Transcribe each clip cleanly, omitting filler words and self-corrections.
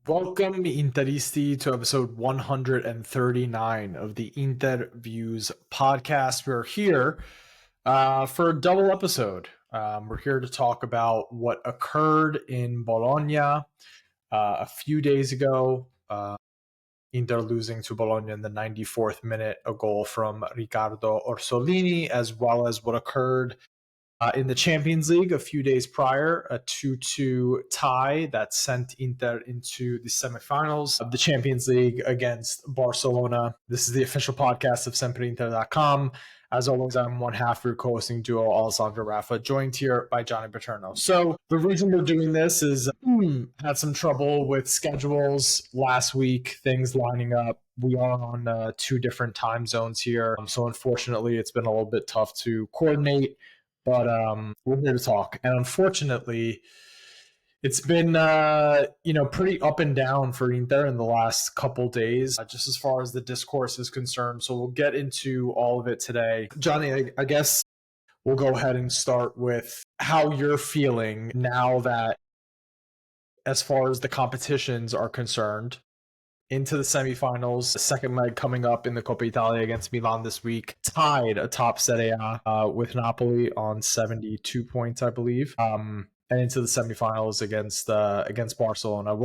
Welcome, Interisti, to episode 139 of the InterViews podcast. We're here for a double episode. We're here to talk about what occurred in Bologna a few days ago. Inter losing to Bologna in the 94th minute, a goal from Riccardo Orsolini, as well as what occurred in the Champions League a few days prior, a 2-2 tie that sent Inter into the semifinals of the Champions League against Barcelona. This is the official podcast of SempreInter.com. As always, I'm one half of your co-hosting duo, Alessandro Raffa, joined here by Johnny Paterno. So the reason we're doing this is had some trouble with schedules last week, things lining up. We are on two different time zones here. So unfortunately, it's been a little bit tough to coordinate. But we're here to talk. And unfortunately, it's been pretty up and down for Inter in the last couple days, just as far as the discourse is concerned. So we'll get into all of it today. Johnny, I guess we'll go ahead and start with how you're feeling now that, as far as the competitions are concerned, into the semifinals, the second leg coming up in the Coppa Italia against Milan this week, tied atop Serie A with Napoli on 72 points, I believe, and into the semifinals against Barcelona.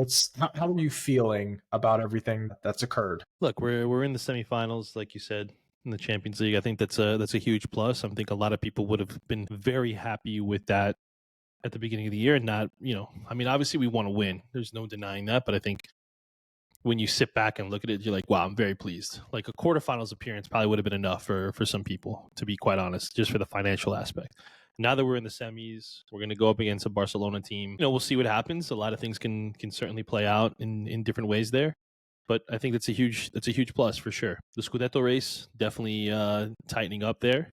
How are you feeling about everything that's occurred? Look, we're in the semifinals, like you said, in the Champions League. I think that's a huge plus. I think a lot of people would have been very happy with that at the beginning of the year, and not, obviously we want to win. There's no denying that, but I think when you sit back and look at it, you're like, wow, I'm very pleased. Like a quarterfinals appearance probably would have been enough for some people, to be quite honest, just for the financial aspect. Now that we're in the semis, we're going to go up against a Barcelona team. We'll see what happens. A lot of things can certainly play out in different ways there. But I think that's a huge plus for sure. The Scudetto race definitely tightening up there.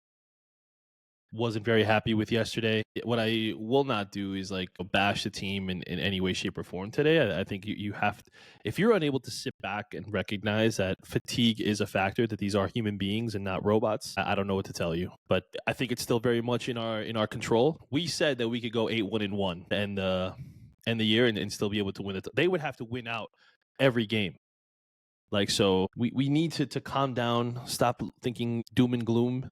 Wasn't very happy with yesterday. What I will not do is like bash the team in any way, shape, or form today. I think you have to, if you're unable to sit back and recognize that fatigue is a factor, that these are human beings and not robots, I don't know what to tell you. But I think it's still very much in our control. We said that we could go 8-1-1 and end the year and still be able to win it. They would have to win out every game. So we need to calm down, stop thinking doom and gloom.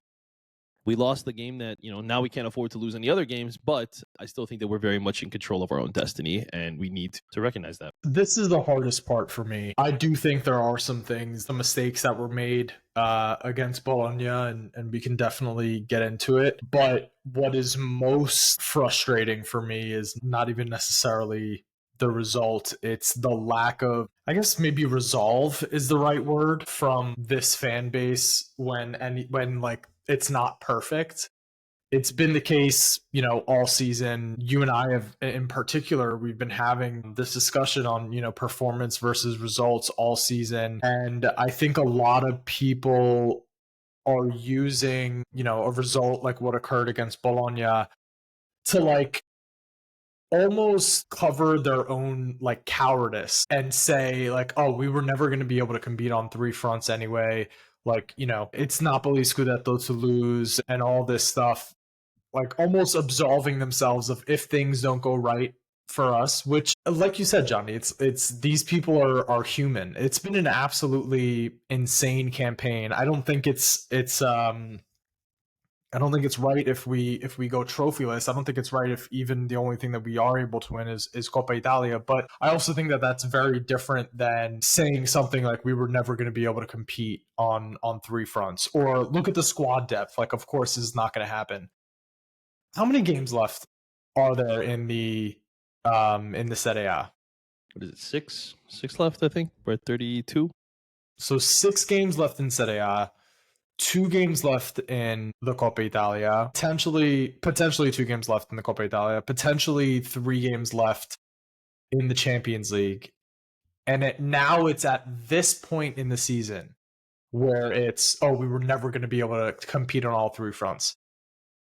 We lost the game that, now we can't afford to lose any other games, but I still think that we're very much in control of our own destiny, and we need to recognize that. This is the hardest part for me. I do think there are some mistakes that were made against Bologna, and we can definitely get into it. But what is most frustrating for me is not even necessarily the result. It's the lack of, I guess maybe resolve is the right word, from this fan base when it's not perfect. It's been the case, all season. You and I have, in particular, we've been having this discussion on, performance versus results all season. And I think a lot of people are using, a result like what occurred against Bologna to almost cover their own cowardice and say oh, we were never going to be able to compete on three fronts anyway. It's Napoli's Scudetto to lose and all this stuff, almost absolving themselves of if things don't go right for us, which, like you said, Johnny, it's these people are human. It's been an absolutely insane campaign. I don't think it's right if we go trophyless. I don't think it's right if even the only thing that we are able to win is Coppa Italia. But I also think that that's very different than saying something like we were never going to be able to compete on three fronts, or look at the squad depth. Of course, this is not going to happen. How many games left are there in the Serie A? What is it? Six left, I think. We're at 32. So 6 games left in Serie A. 2 games left in the Coppa Italia, potentially 2 games left in the Coppa Italia, potentially 3 games left in the Champions League. And now it's at this point in the season where it's, we were never going to be able to compete on all 3 fronts.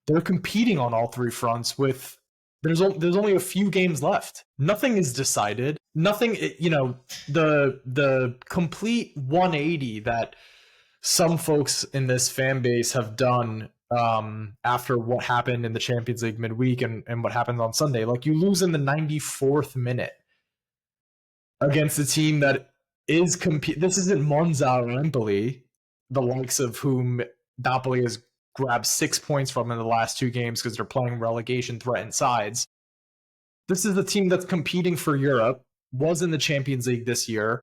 They're competing on all 3 fronts with, there's only a few games left. Nothing is decided. Nothing, the complete 180 that some folks in this fan base have done after what happened in the Champions League midweek and what happened on Sunday. You lose in the 94th minute. against a team that is This isn't Monza or Empoli, the likes of whom Napoli has grabbed 6 points from in the last 2 games because they're playing relegation threatened sides. This is the team that's competing for Europe, was in the Champions League this year,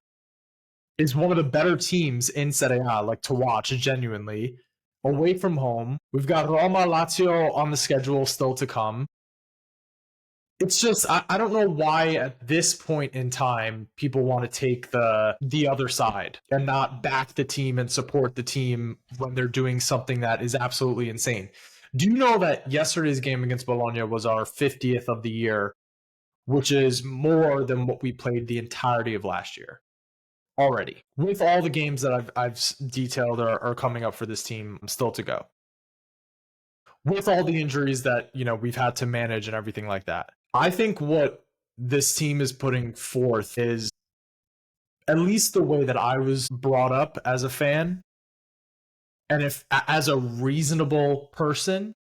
is one of the better teams in Serie A, like to watch genuinely. Away from home, we've got Roma, Lazio on the schedule still to come. It's just I don't know why at this point in time people want to take the other side and not back the team and support the team when they're doing something that is absolutely insane. Do you know that yesterday's game against Bologna was our 50th of the year, which is more than what we played the entirety of last year already? With all the games that I've detailed are coming up for this team still to go, with all the injuries that we've had to manage and everything like that. I think what this team is putting forth is at least the way that I was brought up as a fan, and if as a reasonable person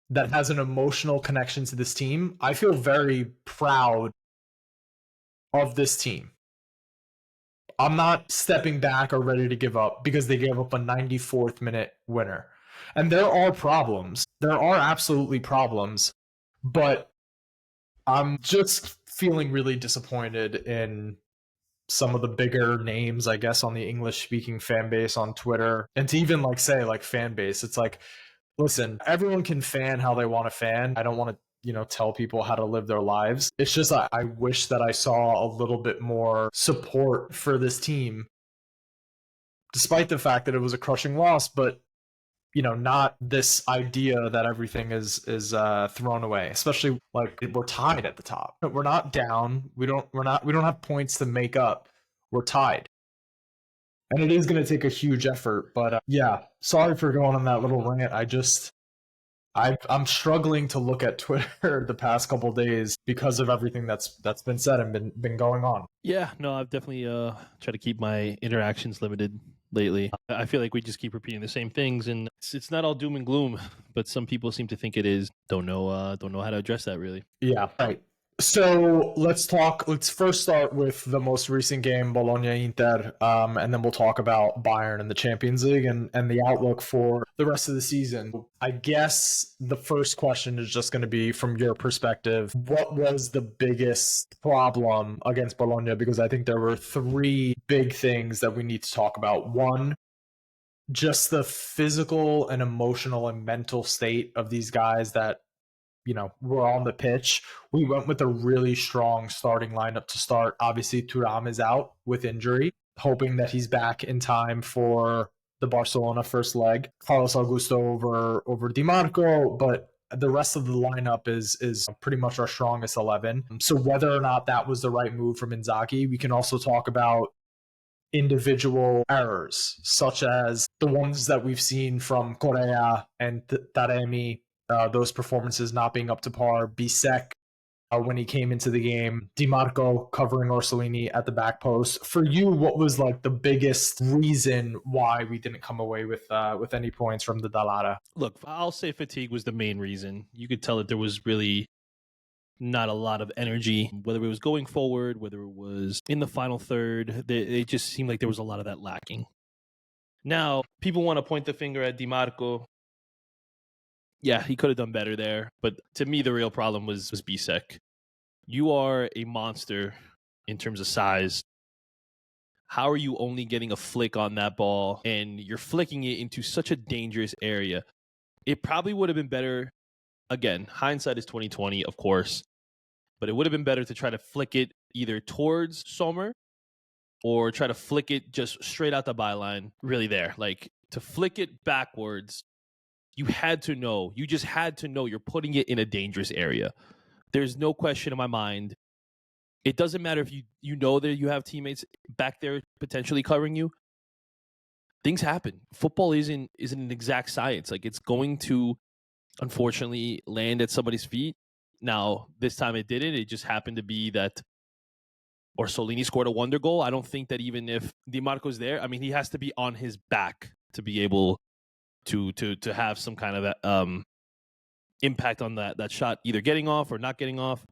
that has an emotional connection to this team, I feel very proud of this team. I'm not stepping back or ready to give up because they gave up a 94th minute winner. And there are problems. There are absolutely problems, but I'm just feeling really disappointed in some of the bigger names, I guess, on the English speaking fan base on Twitter. And to even say fan base, it's like, listen, everyone can fan how they want to fan. I don't want to tell people how to live their lives. It's just I wish that I saw a little bit more support for this team, despite the fact that it was a crushing loss, but not this idea that everything is thrown away, especially we're tied at the top. We're not down. We don't have points to make up. We're tied. And it is going to take a huge effort, but yeah, sorry for going on that little rant. I'm struggling to look at Twitter the past couple of days because of everything that's been said and been going on. Yeah, no, I've definitely tried to keep my interactions limited lately. I feel like we just keep repeating the same things, and it's not all doom and gloom, but some people seem to think it is. Don't know how to address that really. Yeah, right. So let's first start with the most recent game, Bologna-Inter, and then we'll talk about Bayern and the Champions League and the outlook for the rest of the season. I guess the first question is just going to be, from your perspective, what was the biggest problem against Bologna? Because I think there were 3 big things that we need to talk about. One, just the physical and emotional and mental state of these guys that were on the pitch. We went with a really strong starting lineup to start. Obviously, Thuram is out with injury, hoping that he's back in time for the Barcelona first leg. Carlos Augusto over Di Marco, but the rest of the lineup is pretty much our strongest 11. So whether or not that was the right move from Inzaghi, we can also talk about individual errors, such as the ones that we've seen from Correa and Taremi, those performances not being up to par. Bisek, when he came into the game, Di Marco covering Orsolini at the back post. For you, what was the biggest reason why we didn't come away with any points from the Dallara? Look, I'll say fatigue was the main reason. You could tell that there was really not a lot of energy, whether it was going forward, whether it was in the final third. It just seemed like there was a lot of that lacking. Now, people want to point the finger at Di Marco. Yeah, he could have done better there. But to me, the real problem was Bisek. You are a monster in terms of size. How are you only getting a flick on that ball and you're flicking it into such a dangerous area? It probably would have been better. Again, hindsight is 2020, of course. But it would have been better to try to flick it either towards Sommer or try to flick it just straight out the byline, really there. To flick it backwards, you just had to know you're putting it in a dangerous area. There's no question in my mind. It doesn't matter if you know that you have teammates back there potentially covering you. Things happen. Football isn't an exact science. It's going to, unfortunately, land at somebody's feet. Now, this time it didn't. It just happened to be that Orsolini scored a wonder goal. I don't think that even if Di Marco's there, he has to be on his back to be able to have some kind of impact on that shot, either getting off or not getting off.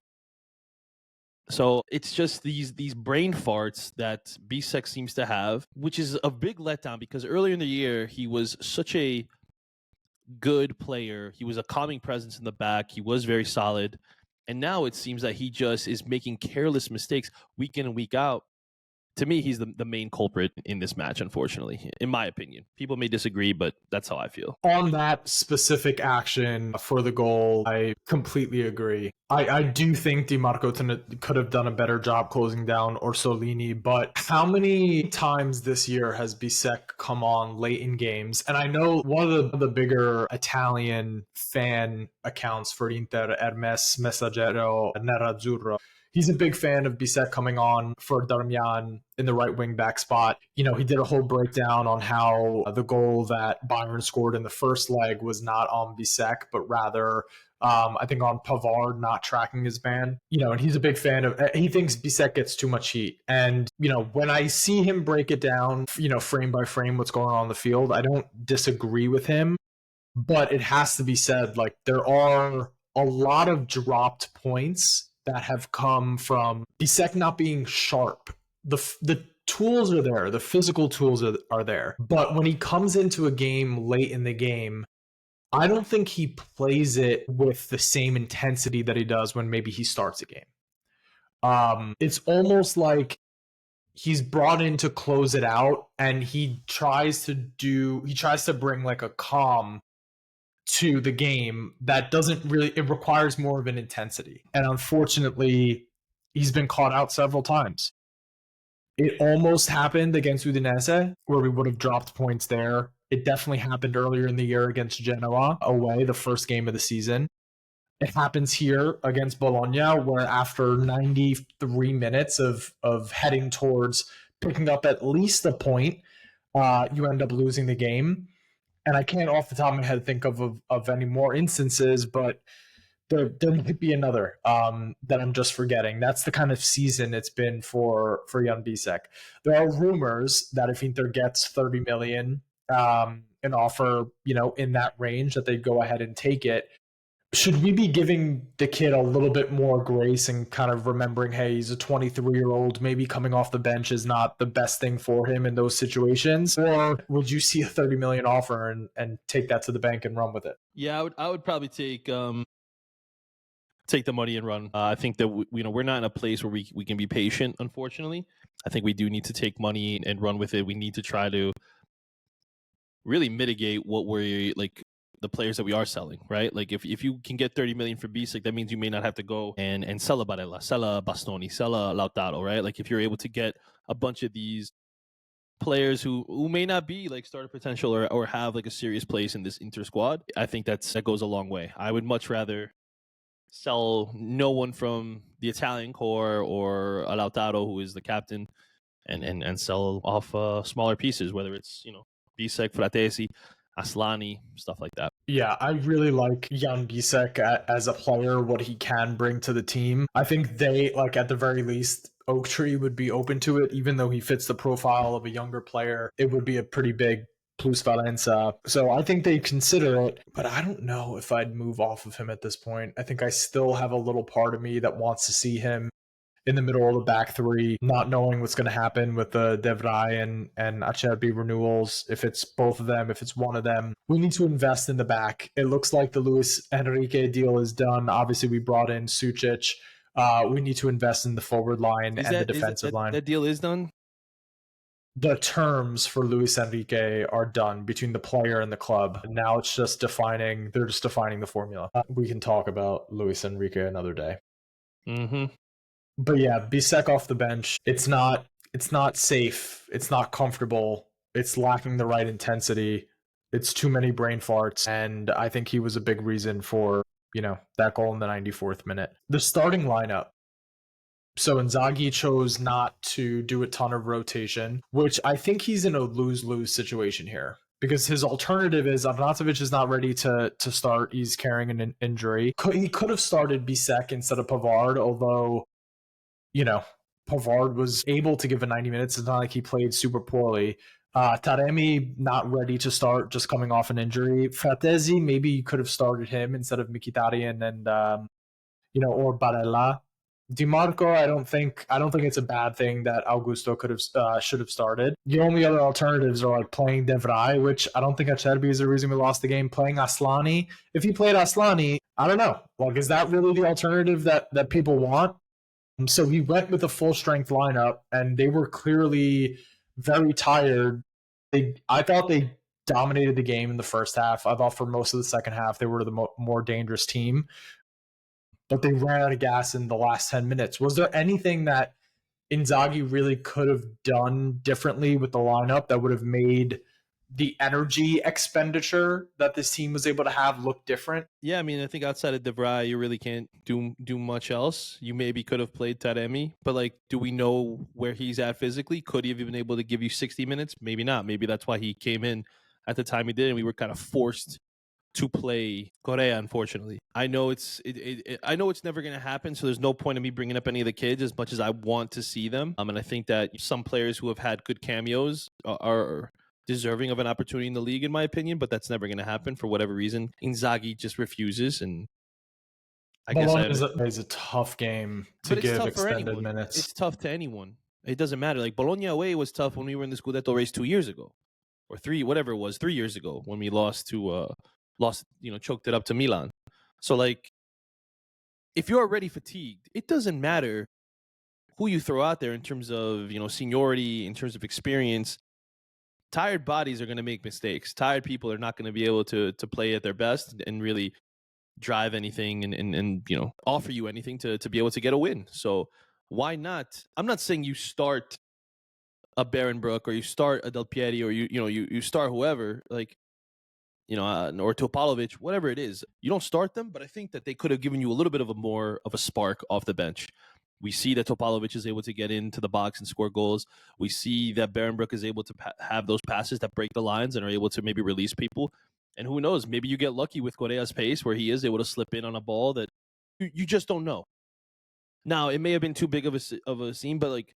So it's just these brain farts that Bisek seems to have, which is a big letdown because earlier in the year he was such a good player. He was a calming presence in the back. He was very solid. And now it seems that he just is making careless mistakes week in and week out. To me, he's the main culprit in this match, unfortunately, in my opinion. People may disagree, but that's how I feel. On that specific action for the goal, I completely agree. I do think Di Marco could have done a better job closing down Orsolini, but how many times this year has Bisek come on late in games? And I know one of the bigger Italian fan accounts for Inter, Hermes Messaggero Nerazzurro, he's a big fan of Bisek coming on for Darmian in the right wing back spot. You know, he did a whole breakdown on how the goal that Bayern scored in the first leg was not on Bisek, but rather I think on Pavard not tracking his man. You know, and he's a big fan of, he thinks Bisek gets too much heat. And, you know, when I see him break it down, you know, frame by frame, what's going on the field, I don't disagree with him. But it has to be said, like, there are a lot of dropped points that have come from Bisek not being sharp. The tools are there, the physical tools are there. But when he comes into a game late in the game, I don't think he plays it with the same intensity that he does when maybe he starts a game. It's almost like he's brought in to close it out, and he tries to bring like a calm to the game that doesn't really, it requires more of an intensity. And unfortunately, he's been caught out several times. It almost happened against Udinese, where we would have dropped points there. It definitely happened earlier in the year against Genoa away, the first game of the season. It happens here against Bologna, where after 93 minutes of heading towards picking up at least a point, you end up losing the game. And I can't off the top of my head think of any more instances, but there might be another that I'm just forgetting. That's the kind of season it's been for Jan Bisek. There are rumors that if Inter gets 30 million, an offer, you know, in that range, that they'd go ahead and take it. Should we be giving the kid a little bit more grace and kind of remembering, hey, he's a 23-year-old, maybe coming off the bench is not the best thing for him in those situations? Or would you see a 30 million offer and take that to the bank and run with it? Yeah, I would probably take the money and run. I think that we're not in a place where we can be patient, unfortunately. I think we do need to take money and run with it. We need to try to really mitigate what we're like, the players that we are selling, right? Like if you can get 30 million for Bisek, that means you may not have to go and sell a Barella, sell a Bastoni, sell a Lautaro, right? Like if you're able to get a bunch of these players who may not be like starter potential or have like a serious place in this Inter squad, I think that goes a long way. I would much rather sell no one from the Italian core or a Lautaro, who is the captain, and sell off smaller pieces, whether it's, you know, Bisek, Fratesi, Aslani, stuff like that. Yeah, I really like Jan Bisek as a player, what he can bring to the team. I think they, like, at the very least, Oak Tree would be open to it, even though he fits the profile of a younger player. It would be a pretty big plus valenza. So I think they consider it, but I don't know if I'd move off of him at this point. I think I still have a little part of me that wants to see him in the middle of the back three, not knowing what's going to happen with the Devray and Acerbi renewals. If it's both of them, if it's one of them, we need to invest in the back. It looks like the Luis Enrique deal is done. Obviously, we brought in Sucic. We need to invest in the forward line and the defensive line. That deal is done? The terms for Luis Enrique are done between the player and the club. Now it's just they're just defining the formula. We can talk about Luis Enrique another day. Mm-hmm. But yeah, Bisek off the bench, it's not safe. It's not comfortable. It's lacking the right intensity. It's too many brain farts. And I think he was a big reason for, you know, that goal in the 94th minute. The starting lineup. So Inzaghi chose not to do a ton of rotation, which I think he's in a lose-lose situation here, because his alternative is Arnautovic is not ready to start. He's carrying an injury. He could have started Bisek instead of Pavard, although, you know, Pavard was able to give a 90 minutes. It's not like he played super poorly. Taremi not ready to start, just coming off an injury. Fratesi, maybe you could have started him instead of Mkhitaryan and, or Barella. DiMarco, I don't think it's a bad thing that Augusto should have started. The only other alternatives are like playing Devray, which I don't think Acerbi is the reason we lost the game. Playing Aslani, if he played Aslani, I don't know. Like, is that really the alternative that people want? So he went with a full strength lineup, and they were clearly very tired. I thought they dominated the game in the first half. I thought for most of the second half they were the more dangerous team, but they ran out of gas in the last 10 minutes. Was there anything that Inzaghi really could have done differently with the lineup that would have made the energy expenditure that this team was able to have look different? Yeah, I mean, I think outside of Devray, you really can't do much else. You maybe could have played Taremi, but like, do we know where he's at physically? Could he have been able to give you 60 minutes? Maybe not. Maybe that's why he came in at the time he did, and we were kind of forced to play Correa. Unfortunately, I know I know it's never going to happen. So there's no point in me bringing up any of the kids as much as I want to see them. And I think that some players who have had good cameos are deserving of an opportunity in the league, in my opinion. But that's never going to happen for whatever reason. Inzaghi just refuses, and I guess Bologna is a tough game to give extended minutes. It's tough to anyone. It doesn't matter. Like Bologna away was tough when we were in the Scudetto race 2 years ago, or whatever it was, 3 years ago when we lost, choked it up to Milan. So like, if you're already fatigued, it doesn't matter who you throw out there in terms of, seniority, in terms of experience. Tired bodies are going to make mistakes. Tired people are not going to be able to play at their best and really drive anything and offer you anything to be able to get a win. So why not? I'm not saying you start a Barenbrook or you start a Del Pieri or you start whoever, like, or Topalovic, whatever it is. You don't start them, but I think that they could have given you a little bit of a spark off the bench. We see that Topalovic is able to get into the box and score goals. We see that Barenbrook is able to have those passes that break the lines and are able to maybe release people. And who knows, maybe you get lucky with Correa's pace where he is able to slip in on a ball that you just don't know. Now, it may have been too big of a scene, but like,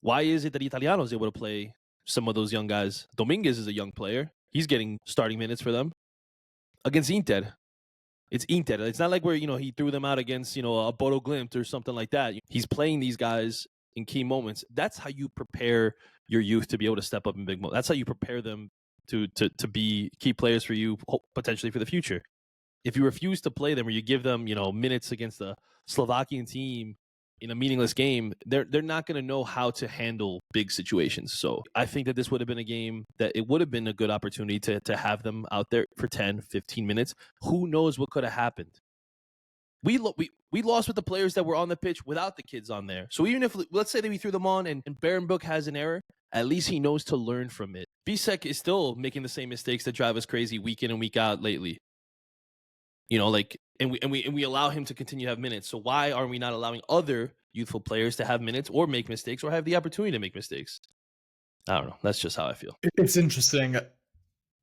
why is it that Italiano is able to play some of those young guys? Dominguez is a young player. He's getting starting minutes for them against Inter. It's Inter. It's not like where, he threw them out against, a Bodo Glimt or something like that. He's playing these guys in key moments. That's how you prepare your youth to be able to step up in big moments. That's how you prepare them to be key players for you, potentially for the future. If you refuse to play them or you give them, minutes against the Slovakian team in a meaningless game, they're not going to know how to handle big situations. So I think that this would have been a game that it would have been a good opportunity to have them out there for 10, 15 minutes. Who knows what could have happened? We lost with the players that were on the pitch without the kids on there. So even if, let's say that we threw them on and Barenbrook has an error, at least he knows to learn from it. Bisek is still making the same mistakes that drive us crazy week in and week out lately. And we allow him to continue to have minutes. So why are we not allowing other youthful players to have minutes or make mistakes or have the opportunity to make mistakes? I don't know. That's just how I feel. It's interesting.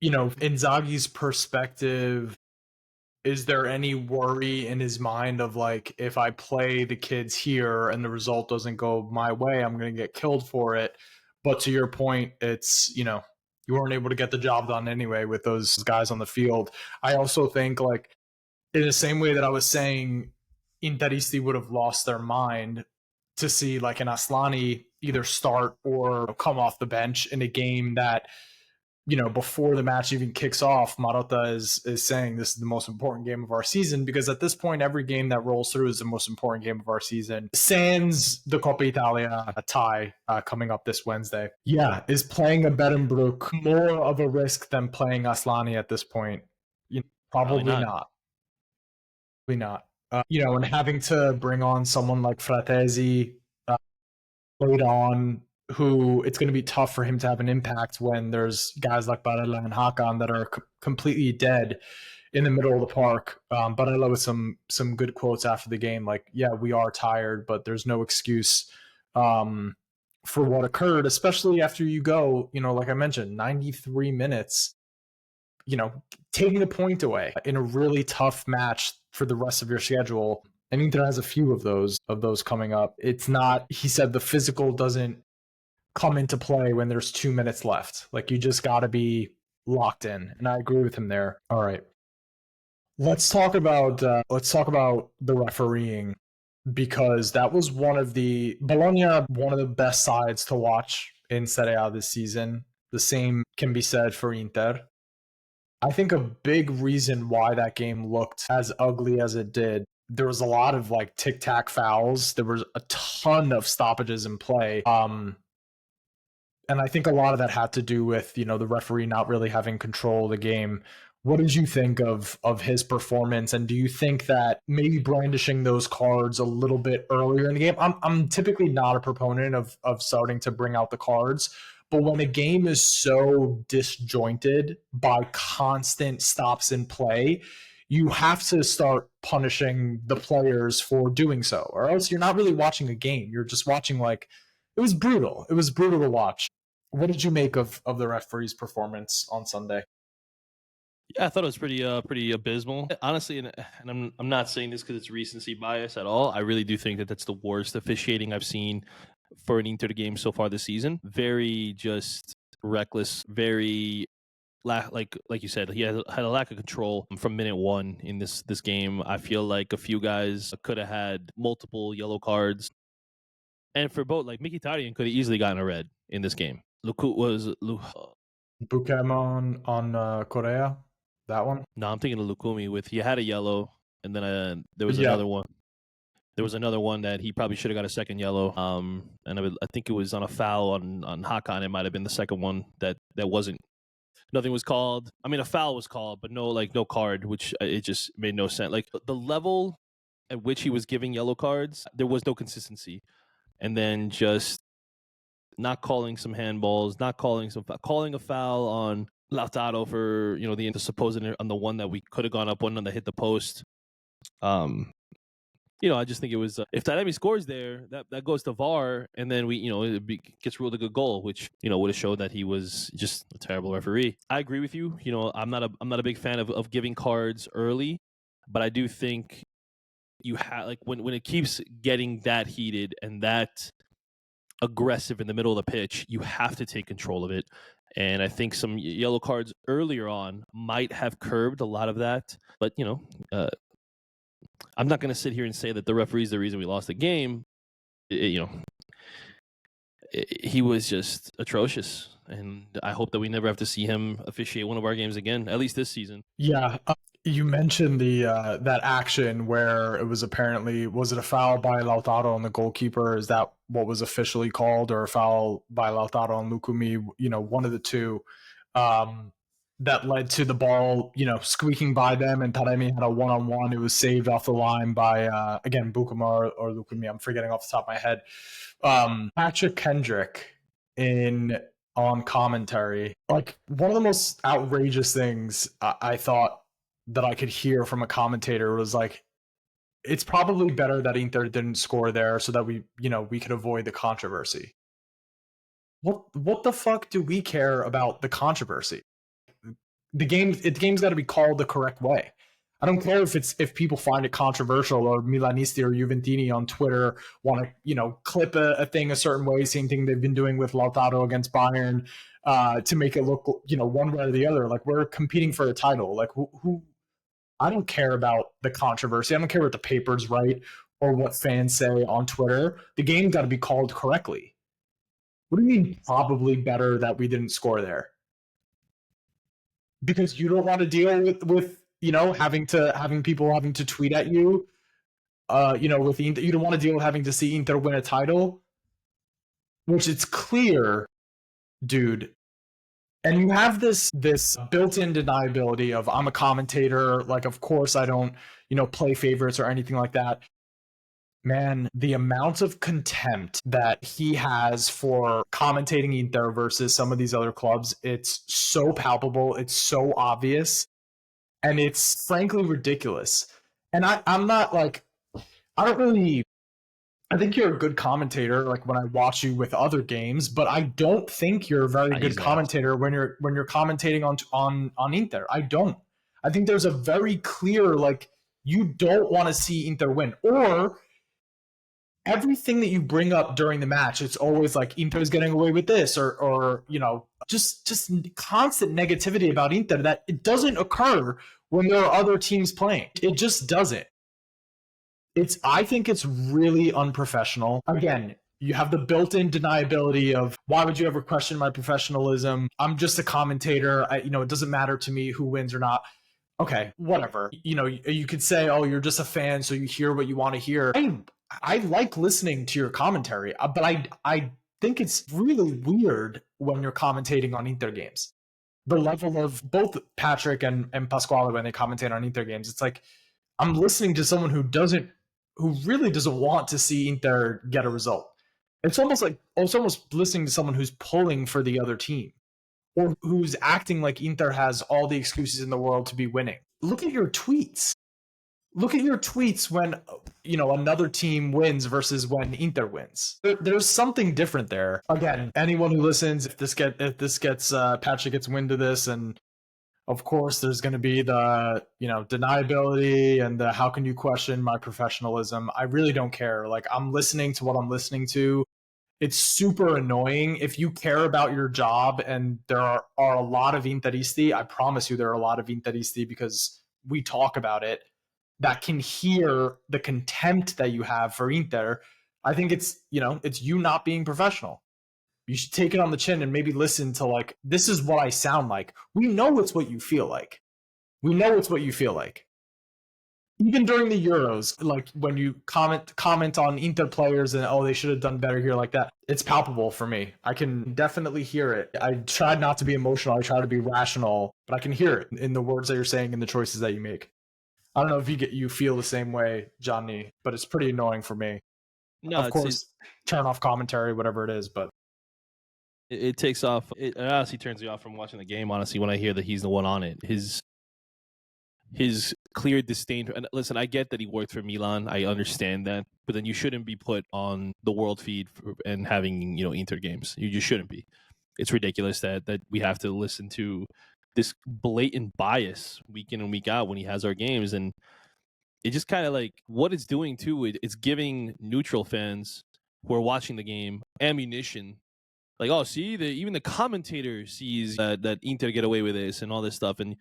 Inzaghi's perspective, is there any worry in his mind of like, if I play the kids here and the result doesn't go my way, I'm going to get killed for it? But to your point, it's, you weren't able to get the job done anyway with those guys on the field. I also think, like, in the same way that I was saying Interisti would have lost their mind to see like an Aslani either start or come off the bench in a game that, before the match even kicks off, Marotta is saying this is the most important game of our season, because at this point, every game that rolls through is the most important game of our season. Sans the Coppa Italia tie coming up this Wednesday. Yeah, is playing a Berenbrook more of a risk than playing Aslani at this point? Probably not. And having to bring on someone like Fratesi late on, who it's going to be tough for him to have an impact when there's guys like Barella and Hakan that are completely dead in the middle of the park. Barella with some good quotes after the game, like, yeah, we are tired, but there's no excuse for what occurred, especially after you go, like I mentioned, 93 minutes, taking the point away in a really tough match for the rest of your schedule. And Inter has a few of those coming up. It's not, he said, the physical doesn't come into play when there's 2 minutes left. Like, you just got to be locked in. And I agree with him there. All right. Let's talk about the refereeing. because that was one of the best sides to watch in Serie A this season. The same can be said for Inter. I think a big reason why that game looked as ugly as it did, there was a lot of like tic-tac fouls. There was a ton of stoppages in play. And I think a lot of that had to do with, the referee not really having control of the game. What did you think of his performance? And do you think that maybe brandishing those cards a little bit earlier in the game? I'm typically not a proponent of starting to bring out the cards, but when a game is so disjointed by constant stops in play, you have to start punishing the players for doing so, or else you're not really watching a game. You're just watching like it was brutal. It was brutal to watch. What did you make of the referee's performance on Sunday? Yeah, I thought it was pretty abysmal. Honestly, and I'm not saying this because it's recency bias at all. I really do think that that's the worst officiating I've seen for an Inter game so far this season. Very just reckless, very like you said, he had a lack of control from minute one in this game. I feel like a few guys could have had multiple yellow cards, and for both, like Mkhitaryan could have easily gotten a red in this game. Bukemon on Korea, that one. No, I'm thinking of Lukumi with he had a yellow, and then there was Yeah, another one. There was another one that he probably should have got a second yellow. And I think it was on a foul on Hakan. It might have been the second one that wasn't. Nothing was called. I mean, a foul was called, but no card, which it just made no sense. Like the level at which he was giving yellow cards, there was no consistency, and then just not calling some handballs, calling a foul on Lautaro for the supposed on the one that we could have gone up one that hit the post. I just think it was if Taremi scores there, that goes to VAR, and then gets ruled a good goal, which would have showed that he was just a terrible referee. I agree with you. I'm not a big fan of giving cards early, but I do think you have like when it keeps getting that heated and that aggressive in the middle of the pitch, you have to take control of it. And I think some yellow cards earlier on might have curbed a lot of that. But, I'm not going to sit here and say that the referee is the reason we lost the game. He was just atrocious. And I hope that we never have to see him officiate one of our games again, at least this season. Yeah. You mentioned the that action where it was was it a foul by Lautaro on the goalkeeper? Is that what was officially called, or a foul by Lautaro on Lukumi? One of the two. That led to the ball, squeaking by them, and Taremi had a one-on-one. It was saved off the line by again Bukuma or Lukumi. I'm forgetting off the top of my head. Patrick Kendrick on commentary, like one of the most outrageous things I thought that I could hear from a commentator was like, it's probably better that Inter didn't score there so that we could avoid the controversy. What the fuck do we care about the controversy? The game's got to be called the correct way. I don't care if people find it controversial, or Milanisti or Juventini on Twitter want to clip a thing a certain way. Same thing they've been doing with Lautaro against Bayern to make it look one way or the other. Like, we're competing for a title. Like, who I don't care about the controversy. I don't care what the papers write or what fans say on Twitter. The game got to be called correctly. What do you mean probably better that we didn't score there? Because you don't want to deal with having people having to tweet at you, with Inter, you don't want to deal with having to see Inter win a title, which it's clear, dude. And you have this built-in deniability of, I'm a commentator, like, of course I don't play favorites or anything like that. Man, the amount of contempt that he has for commentating Inter versus some of these other clubs, it's so palpable, it's so obvious, and it's frankly ridiculous. And I'm not like, I think you're a good commentator, like when I watch you with other games, but I don't think you're a very good commentator when you're commentating on Inter. I don't. I think there's a very clear, like, you don't want to see Inter win, or everything that you bring up during the match, it's always like Inter's getting away with this, or just constant negativity about Inter that it doesn't occur when there are other teams playing. It just doesn't. I think it's really unprofessional. Again, you have the built-in deniability of why would you ever question my professionalism? I'm just a commentator. It doesn't matter to me who wins or not. Okay, whatever. You could say, oh, you're just a fan, so you hear what you want to hear. I like listening to your commentary, but I think it's really weird when you're commentating on Inter games. The level of both Patrick and Pasquale when they commentate on Inter games, it's like I'm listening to someone who really doesn't want to see Inter get a result. It's almost listening to someone who's pulling for the other team or who's acting like Inter has all the excuses in the world to be winning. Look at your tweets. Look at your tweets when another team wins versus when Inter wins. There's something different there. Again, anyone who listens, if this gets Patrick gets wind of this, and of course there's going to be the deniability and the how can you question my professionalism. I really don't care. Like, I'm listening to what I'm listening to. It's super annoying. If you care about your job, and there are a lot of Interisti, I promise you there are a lot of Interisti, because we talk about it, that can hear the contempt that you have for Inter. I think it's you not being professional. You should take it on the chin and maybe listen to, like, this is what I sound like. We know it's what you feel like. We know it's what you feel like. Even during the Euros, like when you comment on Inter players and, oh, they should have done better here, like that, it's palpable for me. I can definitely hear it. I tried not to be emotional. I try to be rational, but I can hear it in the words that you're saying and the choices that you make. I don't know if you feel the same way, Johnny, but it's pretty annoying for me. No, Of course, turn off commentary, whatever it is, but it takes off. It honestly turns me off from watching the game. Honestly, when I hear that he's the one on it, his clear disdain. And listen, I get that he worked for Milan. I understand that, but then you shouldn't be put on the world feed and having Inter games. You just shouldn't be. It's ridiculous that we have to listen to this blatant bias week in and week out when he has our games, and it just kind of like what it's doing too. It's giving neutral fans who are watching the game ammunition. Like, oh, see, even the commentator sees that Inter get away with this and all this stuff. And,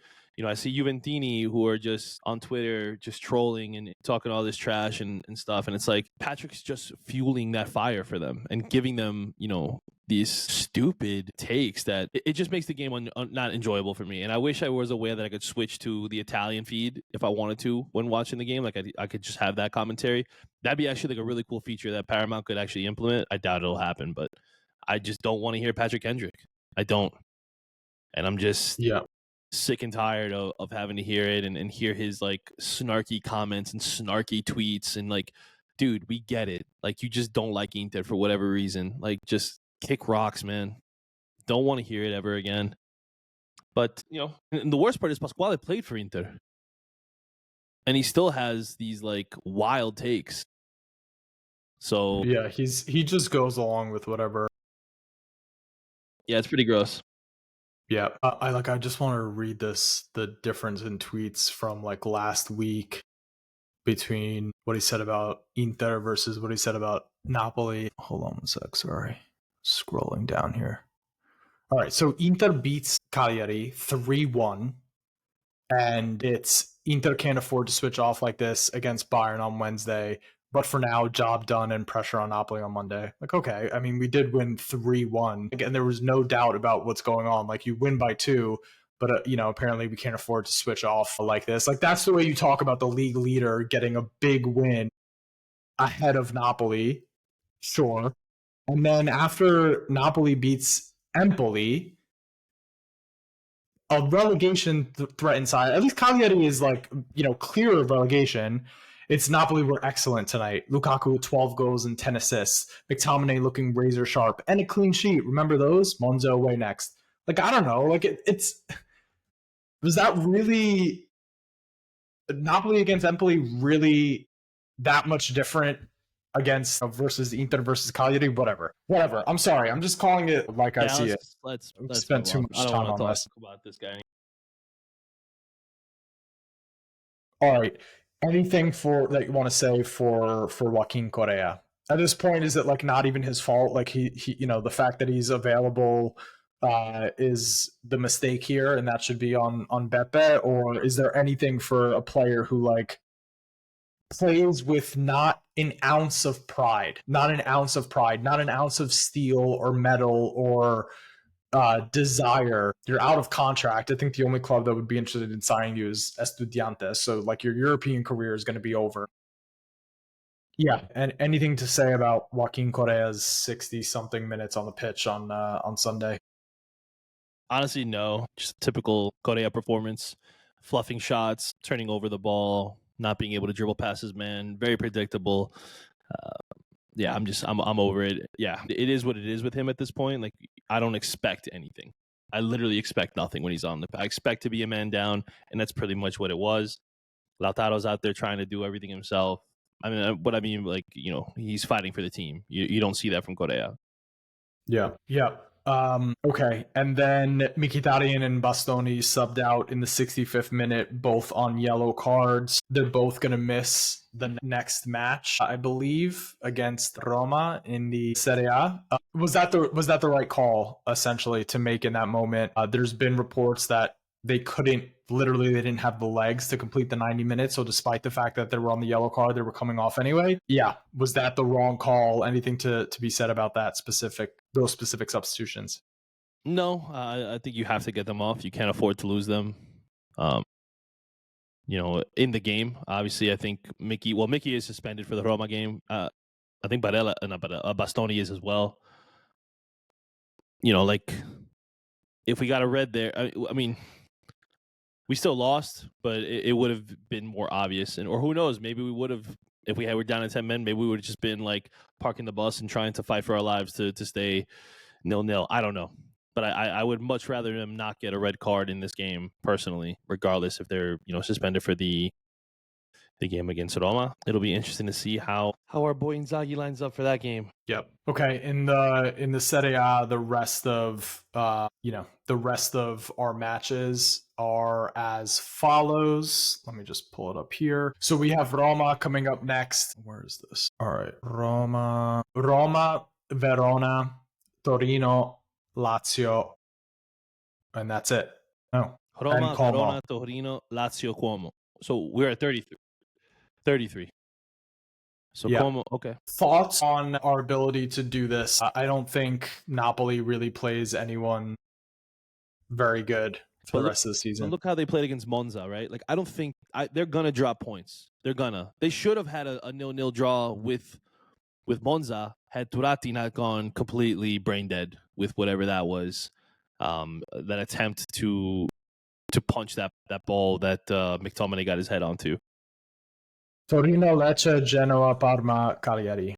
I see Juventini who are just on Twitter just trolling and talking all this trash and stuff. And it's like Patrick's just fueling that fire for them and giving them, these stupid takes that it just makes the game not enjoyable for me. And I wish I was aware that I could switch to the Italian feed if I wanted to when watching the game. Like, I could just have that commentary. That'd be actually like a really cool feature that Paramount could actually implement. I doubt it'll happen, but I just don't want to hear Patrick Hendrick. I don't. And I'm just sick and tired of having to hear it and hear his like snarky comments and snarky tweets. And like, dude, we get it. Like, you just don't like Inter for whatever reason. Like, just kick rocks, man. Don't want to hear it ever again. But, and the worst part is Pasquale played for Inter. And he still has these like wild takes. So yeah, he just goes along with whatever. Yeah, it's pretty gross. Yeah, I just want to read the difference in tweets from like last week between what he said about Inter versus what he said about Napoli. Hold on one sec, sorry. Scrolling down here. All right, so Inter beats Cagliari 3-1, and it's Inter can't afford to switch off like this against Bayern on Wednesday. But for now, job done and pressure on Napoli on Monday. Like, okay, I mean, we did win 3-1. Again, there was no doubt about what's going on. Like, you win by 2, but, apparently we can't afford to switch off like this. Like, that's the way you talk about the league leader getting a big win ahead of Napoli. Sure. And then after Napoli beats Empoli, a relegation threat inside. At least Cagliari is like, clear of relegation. It's Napoli were excellent tonight. Lukaku with 12 goals and 10 assists. McTominay looking razor sharp. And a clean sheet. Remember those? Monzo away next. Like, I don't know. Like, it's... Was that really... Napoli against Empoli really that much different against versus Inter versus Cagliari? Whatever. I'm sorry. I'm just calling it like I see it. Let's spend too much time on this. About this guy. All right. Anything that you want to say for Joaquin Correa? At this point, is it like not even his fault? Like he the fact that he's available is the mistake here, and that should be on Beppe? Or is there anything for a player who like plays with not an ounce of pride, not an ounce of steel or metal or desire. You're out of contract. I think the only club that would be interested in signing you is Estudiantes. So like your European career is going to be over. Yeah, and anything to say about Joaquin Correa's 60 something minutes on the pitch on Sunday? Honestly, no. Just a typical Correa performance. Fluffing shots, turning over the ball, not being able to dribble past his man. Very predictable. Uh, yeah, I'm over it. Yeah, it is what it is with him at this point. Like, I don't expect anything. I literally expect nothing when he's on the. I expect to be a man down, and that's pretty much what it was. Lautaro's out there trying to do everything himself. I mean, what I mean, like, he's fighting for the team. You don't see that from Correa. Yeah. Yeah. Okay. And then Mkhitaryan and Bastoni subbed out in the 65th minute, both on yellow cards. They're both going to miss the next match, I believe, against Roma in the Serie A. Was that the right call, essentially, to make in that moment? There's been reports that they didn't have the legs to complete the 90 minutes. So despite the fact that they were on the yellow card, they were coming off anyway. Yeah. Was that the wrong call? Anything to be said about those specific substitutions? No, I think you have to get them off. You can't afford to lose them. In the game, obviously, I think Mickey is suspended for the Roma game. I think Bastoni is as well. Like, if we got a red there, I mean, we still lost, but it would have been more obvious. Or who knows, maybe we would have, if we were down to 10 men, maybe we would have just been like parking the bus and trying to fight for our lives to stay 0-0. I don't know. But I would much rather them not get a red card in this game, personally, regardless if they're suspended for the game against Roma. It'll be interesting to see how our boy Inzaghi lines up for that game. Yep. Okay. In the Serie A, the rest of our matches are as follows. Let me just pull it up here. So we have Roma coming up next. Where is this? All right. Roma, Verona, Torino, Lazio, and that's it. Oh, Roma, and Como. Verona, Torino, Lazio, Como. So we're at 33. So Yeah. Como, okay. Thoughts on our ability to do this? I don't think Napoli really plays anyone very good for the rest of the season. But look how they played against Monza, right? Like, I don't think they're gonna drop points. They should have had a 0-0 draw with Monza had Turati not gone completely brain dead with whatever that was. That attempt to punch that ball that McTominay got his head onto. Torino, Lecce, Genoa, Parma, Cagliari.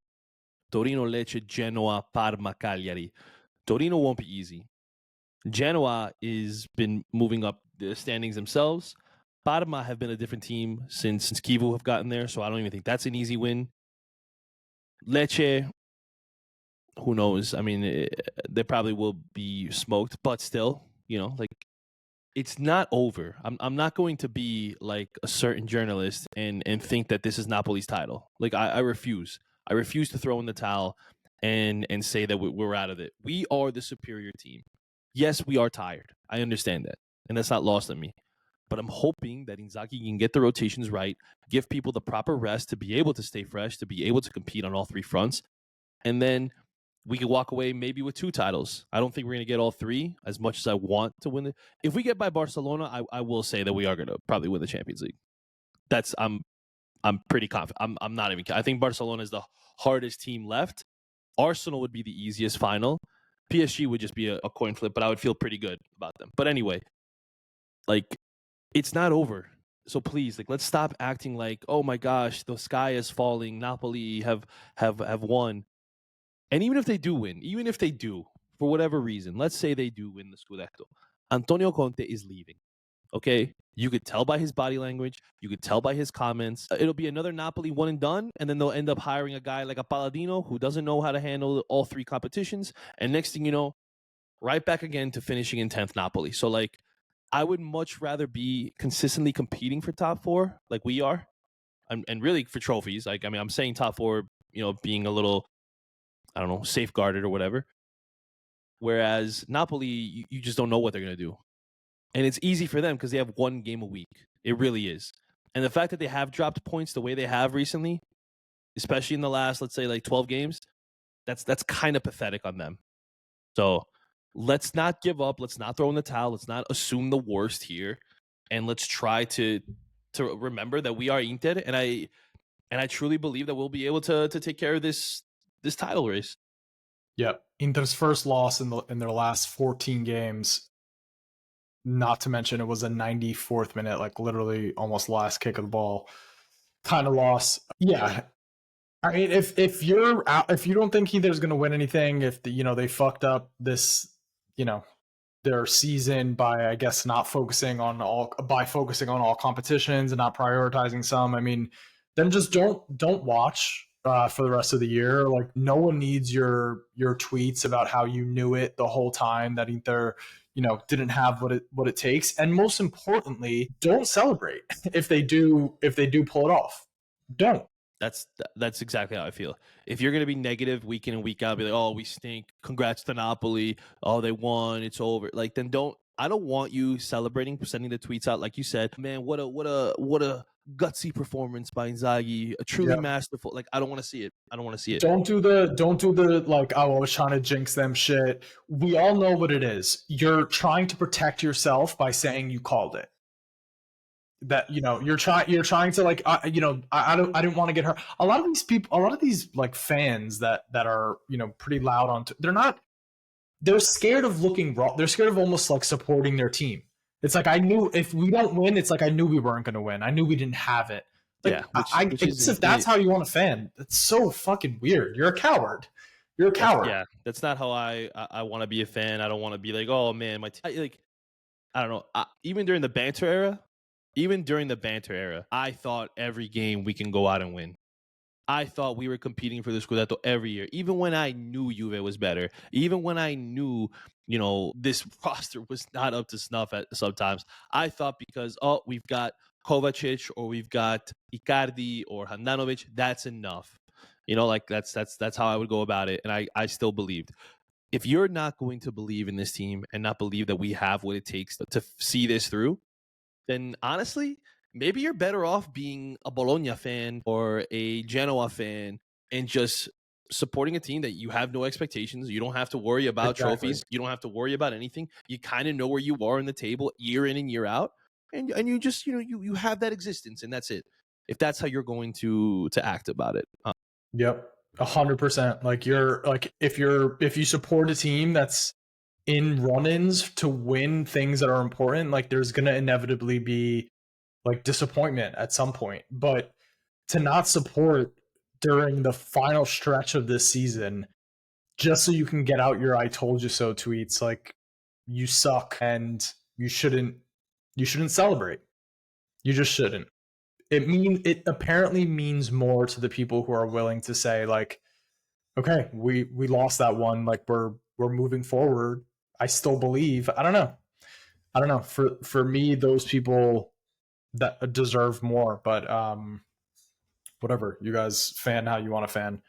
Torino, Lecce, Genoa, Parma, Cagliari. Torino won't be easy. Genoa is been moving up the standings themselves. Parma have been a different team since Kivu have gotten there, so I don't even think that's an easy win. Lecce, who knows? I mean, they probably will be smoked, but still, like, it's not over. I'm not going to be like a certain journalist and think that this is Napoli's title. Like, I refuse. I refuse to throw in the towel and say that we're out of it. We are the superior team. Yes, we are tired. I understand that, and that's not lost on me. But I'm hoping that Inzaghi can get the rotations right, give people the proper rest to be able to stay fresh, to be able to compete on all three fronts, and then we could walk away maybe with 2 titles. I don't think we're going to get all 3 as much as I want to win it. If we get by Barcelona, I will say that we are going to probably win the Champions League. I'm pretty confident. I'm not even. I think Barcelona is the hardest team left. Arsenal would be the easiest final. PSG would just be a coin flip, but I would feel pretty good about them. But anyway, like, it's not over. So please, like, let's stop acting like, oh my gosh, the sky is falling. Napoli have won. And even if they do, for whatever reason, let's say they do win the Scudetto, Antonio Conte is leaving. Okay? You could tell by his body language. You could tell by his comments. It'll be another Napoli one and done, and then they'll end up hiring a guy like a Palladino who doesn't know how to handle all 3 competitions. And next thing you know, right back again to finishing in 10th Napoli. So, like, I would much rather be consistently competing for top 4 like we are, and really for trophies. Like, I mean, I'm saying top 4, being a little, I don't know, safeguarded or whatever. Whereas Napoli, you just don't know what they're going to do. And it's easy for them because they have 1 game a week. It really is. And the fact that they have dropped points the way they have recently, especially in the last, let's say, like 12 games, that's kind of pathetic on them. So let's not give up. Let's not throw in the towel. Let's not assume the worst here, and let's try to remember that we are Inter, and I truly believe that we'll be able to take care of this title race. Yep. Inter's first loss in their last 14 games. Not to mention it was a 94th minute, like literally almost last kick of the ball kind of loss. Yeah. I mean, if you're out, if you don't think Inter's going to win anything, if they fucked up this, their season by, I guess, not focusing on all competitions and not prioritizing some. I mean, then just don't watch for the rest of the year. Like, no one needs your tweets about how you knew it the whole time that Inter didn't have what it takes, and most importantly, don't celebrate if they do pull it off. Don't. That's exactly how I feel. If you're going to be negative week in and week out, be like, "Oh, we stink. Congrats to Napoli. Oh, they won. It's over." Like, then don't. I don't want you celebrating, sending the tweets out like you said. Man, what a gutsy performance by Inzaghi. A truly masterful. Like, I don't want to see it. I don't want to see it. Don't do the like, oh, I was trying to jinx them shit. We all know what it is. You're trying to protect yourself by saying you called it. That you're trying to, like, I didn't want to get hurt. A lot of these people, a lot of these like fans that are pretty loud on they're scared of looking wrong. They're scared of almost like supporting their team. It's like, I knew if we don't win, it's like I knew we weren't going to win. I knew we didn't have it. Like, yeah, if that's how you want to fan, it's so fucking weird. You're a coward. You're a coward. Yeah, that's not how I want to be a fan. I don't want to be like, oh man, like, I don't know. Even during the banter era, I thought every game we can go out and win. I thought we were competing for the Scudetto every year, even when I knew Juve was better, even when I knew, this roster was not up to snuff at sometimes. I thought because, we've got Kovacic or we've got Icardi or Handanovic, that's enough. Like that's how I would go about it. And I still believed. If you're not going to believe in this team and not believe that we have what it takes to see this through, then honestly, maybe you're better off being a Bologna fan or a Genoa fan and just supporting a team that you have no expectations. You don't have to worry about trophies. You don't have to worry about anything. You kind of know where you are in the table year in and year out. And you just, you have that existence, and that's it. If that's how you're going to act about it. Yep. 100%. Like, you're like, if you support a team that's in run-ins to win things that are important, like, there's gonna inevitably be like disappointment at some point. But to not support during the final stretch of this season just so you can get out your "I told you so" tweets, like, you suck, and you shouldn't celebrate. You just shouldn't. It apparently means more to the people who are willing to say, like, okay, we lost that one, like, we're moving forward. I still believe. I don't know. For me, those people that deserve more, but whatever. You guys fan how you want to fan.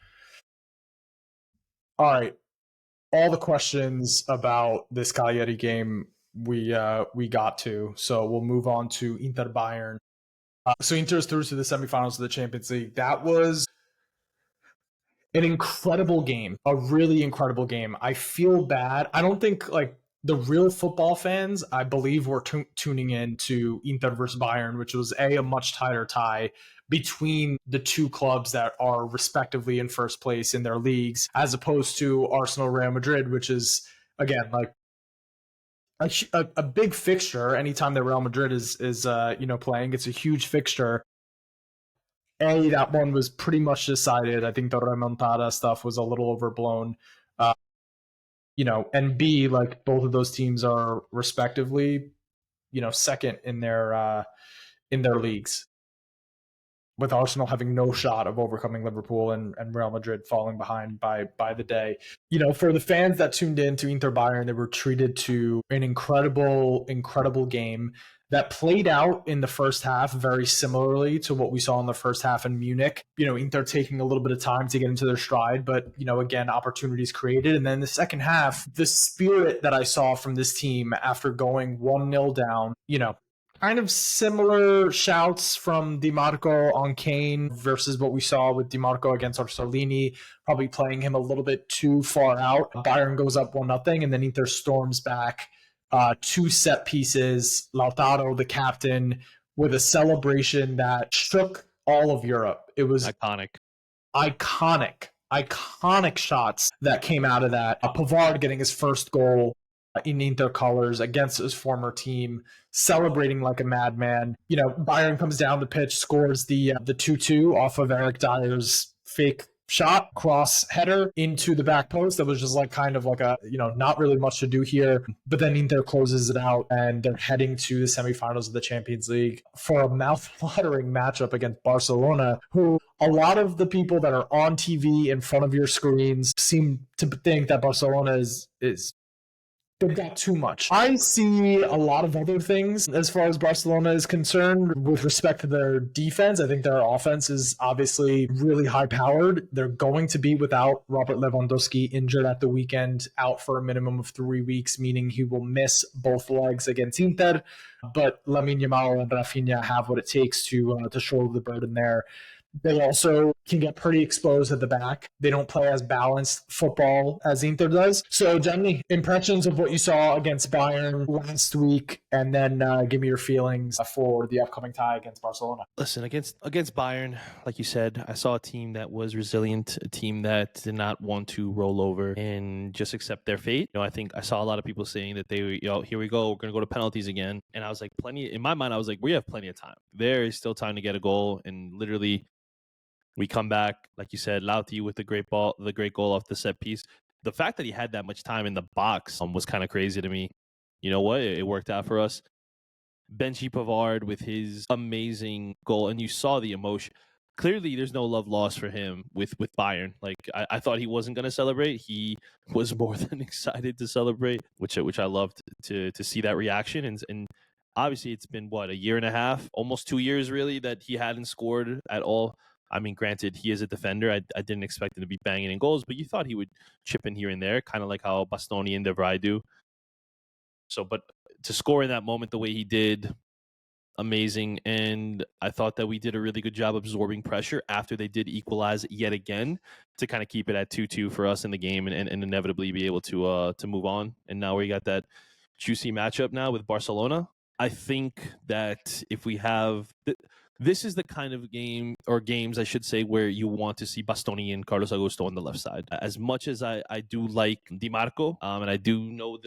All right. All the questions about this Cagliari game we got to, so we'll move on to Inter Bayern. So Inter's through to the semifinals of the Champions League. That was an incredible game, a really incredible game. I feel bad. I don't think, like, the real football fans, I believe, were tuning in to Inter versus Bayern, which was a much tighter tie between the two clubs that are respectively in first place in their leagues, as opposed to Arsenal Real Madrid, which is, again, like, a big fixture. Anytime that Real Madrid is playing, it's a huge fixture. That one was pretty much decided. I think the remontada stuff was a little overblown. And B, like, both of those teams are respectively, second in their leagues, with Arsenal having no shot of overcoming Liverpool and Real Madrid falling behind by the day. For the fans that tuned in to Inter Bayern, they were treated to an incredible game that played out in the first half very similarly to what we saw in the first half in Munich. Inter taking a little bit of time to get into their stride, but, again, opportunities created. And then the second half, the spirit that I saw from this team after going 1-0 down, Kind of similar shouts from Di Marco on Kane versus what we saw with Di Marco against Orsolini, probably playing him a little bit too far out. Bayern goes up 1-0, and then Inter storms back, two set pieces. Lautaro, the captain, with a celebration that shook all of Europe. It was Iconic. iconic shots that came out of that. Pavard getting his first goal in Inter colors against his former team, celebrating like a madman. You know, Bayern comes down the pitch, scores the 2-2 off of Eric Dyer's fake shot, cross header into the back post. That was just like kind of like a, not really much to do here. But then Inter closes it out, and they're heading to the semifinals of the Champions League for a mouth-watering matchup against Barcelona, who a lot of the people that are on TV in front of your screens seem to think that Barcelona is they've got too much. I see a lot of other things as far as Barcelona is concerned with respect to their defense. I think their offense is obviously really high powered. They're going to be without Robert Lewandowski, injured at the weekend, out for a minimum of 3 weeks, meaning he will miss both legs against Inter. But Lamine Yamal and Rafinha have what it takes to shoulder the burden there. They also can get pretty exposed at the back. They don't play as balanced football as Inter does. So, Jenny, impressions of what you saw against Bayern last week, and then give me your feelings for the upcoming tie against Barcelona. Listen, against Bayern, like you said, I saw a team that was resilient, a team that did not want to roll over and just accept their fate. I think I saw a lot of people saying that they, here we go, we're going to go to penalties again. And I was like, in my mind, I was like, we have plenty of time. There is still time to get a goal, and literally we come back, like you said, Lauti with the great goal off the set piece. The fact that he had that much time in the box was kind of crazy to me. You know what? It worked out for us. Benji Pavard with his amazing goal, and you saw the emotion. Clearly, there's no love lost for him with Bayern. Like I thought he wasn't going to celebrate. He was more than excited to celebrate, which I loved to see that reaction. And obviously, it's been a year and a half, almost 2 years, really, that he hadn't scored at all. I mean, granted, he is a defender. I didn't expect him to be banging in goals, but you thought he would chip in here and there, kind of like how Bastoni and De Vrij do. So, but to score in that moment the way he did, amazing. And I thought that we did a really good job absorbing pressure after they did equalize yet again to kind of keep it at 2-2 for us in the game and inevitably be able to move on. And now we got that juicy matchup now with Barcelona. I think that if we have... This is the kind of game, or games, I should say, where you want to see Bastoni and Carlos Augusto on the left side. As much as I do like Di Marco, and I do know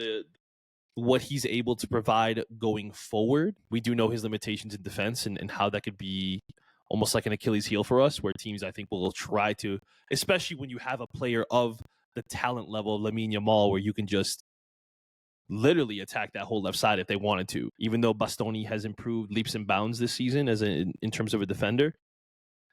what he's able to provide going forward, we do know his limitations in defense and how that could be almost like an Achilles heel for us, where teams, I think, will try to, especially when you have a player of the talent level, Lamine Yamal, where you can just literally attack that whole left side if they wanted to. Even though Bastoni has improved leaps and bounds this season in terms of a defender,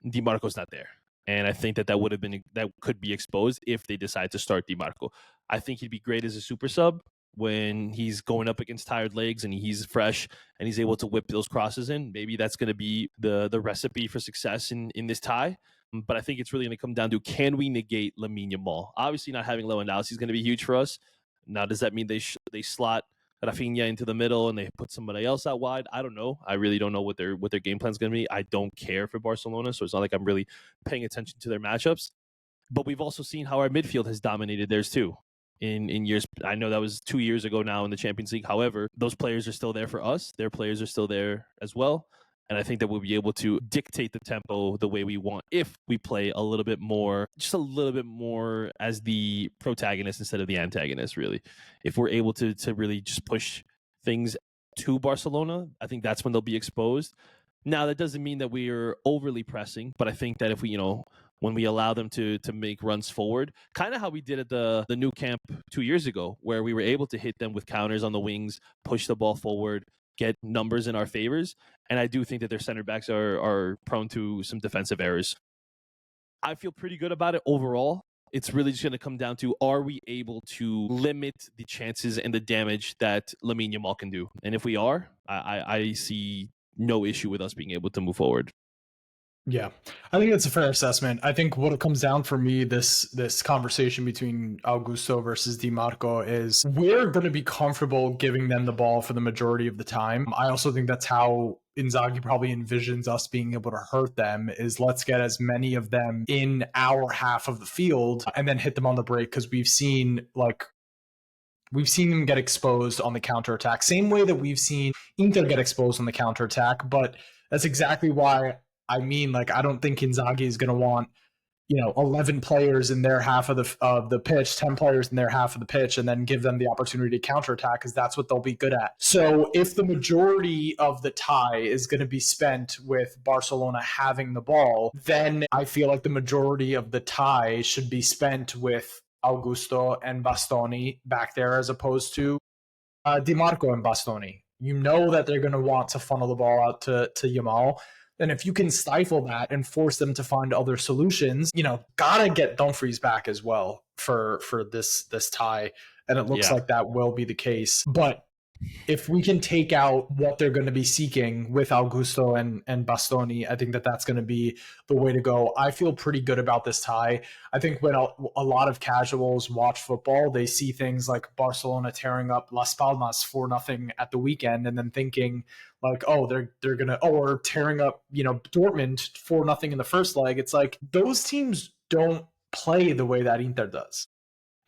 Di Marco's not there. And I think that could be exposed if they decide to start Di Marco. I think he'd be great as a super sub when he's going up against tired legs and he's fresh and he's able to whip those crosses in. Maybe that's going to be the recipe for success in this tie. But I think it's really going to come down to, can we negate Lamine Yamal? Obviously, not having Lewandowski is going to be huge for us. Now, does that mean they slot Rafinha into the middle and they put somebody else out wide? I don't know. I really don't know what their game plan is going to be. I don't care for Barcelona, so it's not like I'm really paying attention to their matchups. But we've also seen how our midfield has dominated theirs too in years. I know that was 2 years ago now in the Champions League. However, those players are still there for us. Their players are still there as well. And I think that we'll be able to dictate the tempo the way we want if we play a little bit more as the protagonist instead of the antagonist, really. If we're able to really just push things to Barcelona, I think that's when they'll be exposed. Now, that doesn't mean that we are overly pressing, but I think that if we, when we allow them to make runs forward, kind of how we did at the new camp 2 years ago, where we were able to hit them with counters on the wings, push the ball forward, get numbers in our favors. And I do think that their center backs are prone to some defensive errors. I feel pretty good about it overall. It's really just going to come down to, are we able to limit the chances and the damage that Lamine Yamal can do? And if we are, I see no issue with us being able to move forward. Yeah, I think that's a fair assessment. I think what it comes down for me, this conversation between Augusto versus Di Marco, is we're going to be comfortable giving them the ball for the majority of the time. I also think that's how Inzaghi probably envisions us being able to hurt them, is let's get as many of them in our half of the field and then hit them on the break, because we've seen them get exposed on the counterattack. Same way that we've seen Inter get exposed on the counterattack, but that's exactly why I don't think Inzaghi is going to want 11 players in their half of the pitch, 10 players in their half of the pitch, and then give them the opportunity to counterattack, because that's what they'll be good at. So if the majority of the tie is going to be spent with Barcelona having the ball, then I feel like the majority of the tie should be spent with Augusto and Bastoni back there, as opposed to Di Marco and Bastoni. You know that they're going to want to funnel the ball out to Yamal. And if you can stifle that and force them to find other solutions, gotta get Dumfries back as well for this tie. And it looks Yeah. like that will be the case. But if we can take out what they're going to be seeking with Augusto and Bastoni, I think that that's going to be the way to go. I feel pretty good about this tie. I think when a lot of casuals watch football, they see things like Barcelona tearing up Las Palmas 4-0 at the weekend, and then thinking like, oh, they're gonna, or tearing up Dortmund 4-0 in the first leg. It's like those teams don't play the way that Inter does.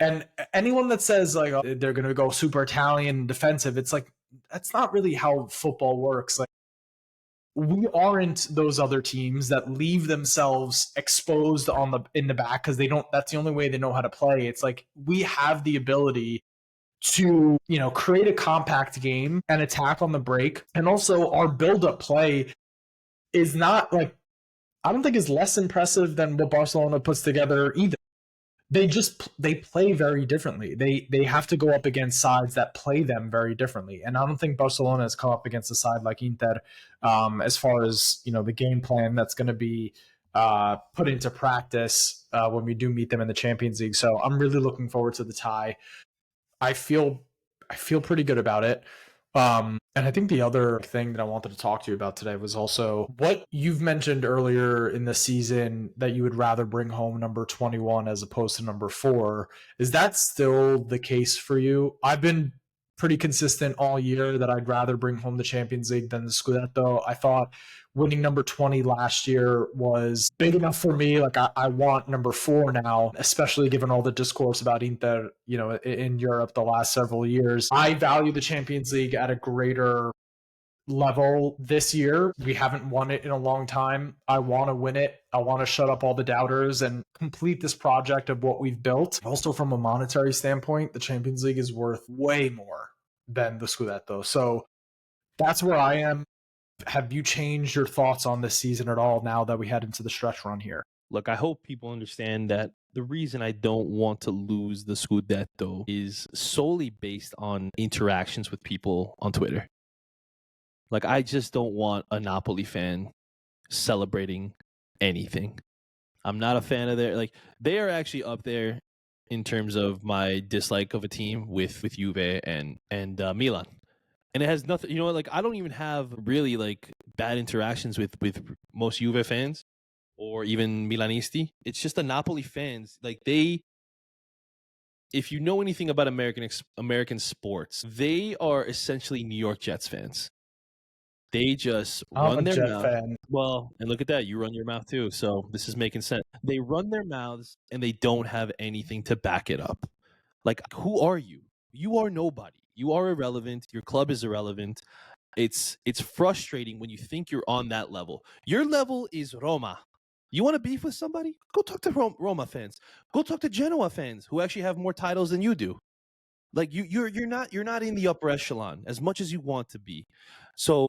And anyone that says like, oh, they're going to go super Italian defensive, it's like that's not really how football works. Like, we aren't those other teams that leave themselves exposed in the back because they don't. That's the only way they know how to play. It's like we have the ability to create a compact game and attack on the break, and also our build up play is not like, I don't think is less impressive than what Barcelona puts together either. They play very differently. They have to go up against sides that play them very differently, and I don't think Barcelona has come up against a side like Inter, as far as the game plan that's going to be put into practice when we do meet them in the Champions League. So I'm really looking forward to the tie. I feel pretty good about it. And I think the other thing that I wanted to talk to you about today was also what you've mentioned earlier in the season, that you would rather bring home number 21 as opposed to number 4. Is that still the case for you? I've been pretty consistent all year that I'd rather bring home the Champions League than the Scudetto. I thought winning number 20 last year was big enough for me. Like I want number 4 now, especially given all the discourse about Inter, in Europe the last several years. I value the Champions League at a greater level this year. We haven't won it in a long time. I want to win it. I want to shut up all the doubters and complete this project of what we've built. Also, from a monetary standpoint, the Champions League is worth way more than the Scudetto. So that's where I am. Have you changed your thoughts on this season at all now that we head into the stretch run here? Look, I hope people understand that the reason I don't want to lose the Scudetto is solely based on interactions with people on Twitter. Like, I just don't want a Napoli fan celebrating anything. I'm not a fan of their, like, they are actually up there in terms of my dislike of a team with Juve and Milan. And it has nothing, like, I don't even have really like bad interactions with most Juve fans or even Milanisti. It's just the Napoli fans. Like, if you know anything about American sports, they are essentially New York Jets fans. They just I'm a run their Jet mouth. fan. Well, and look at that, you run your mouth too. So this is making sense. They run their mouths and they don't have anything to back it up. Like, who are you? You are nobody. You are irrelevant. Your club is irrelevant. It's frustrating when you think you're on that level. Your level is Roma. You want to beef with somebody? Go talk to Roma fans. Go talk to Genoa fans who actually have more titles than you do. Like, you're not in the upper echelon as much as you want to be. So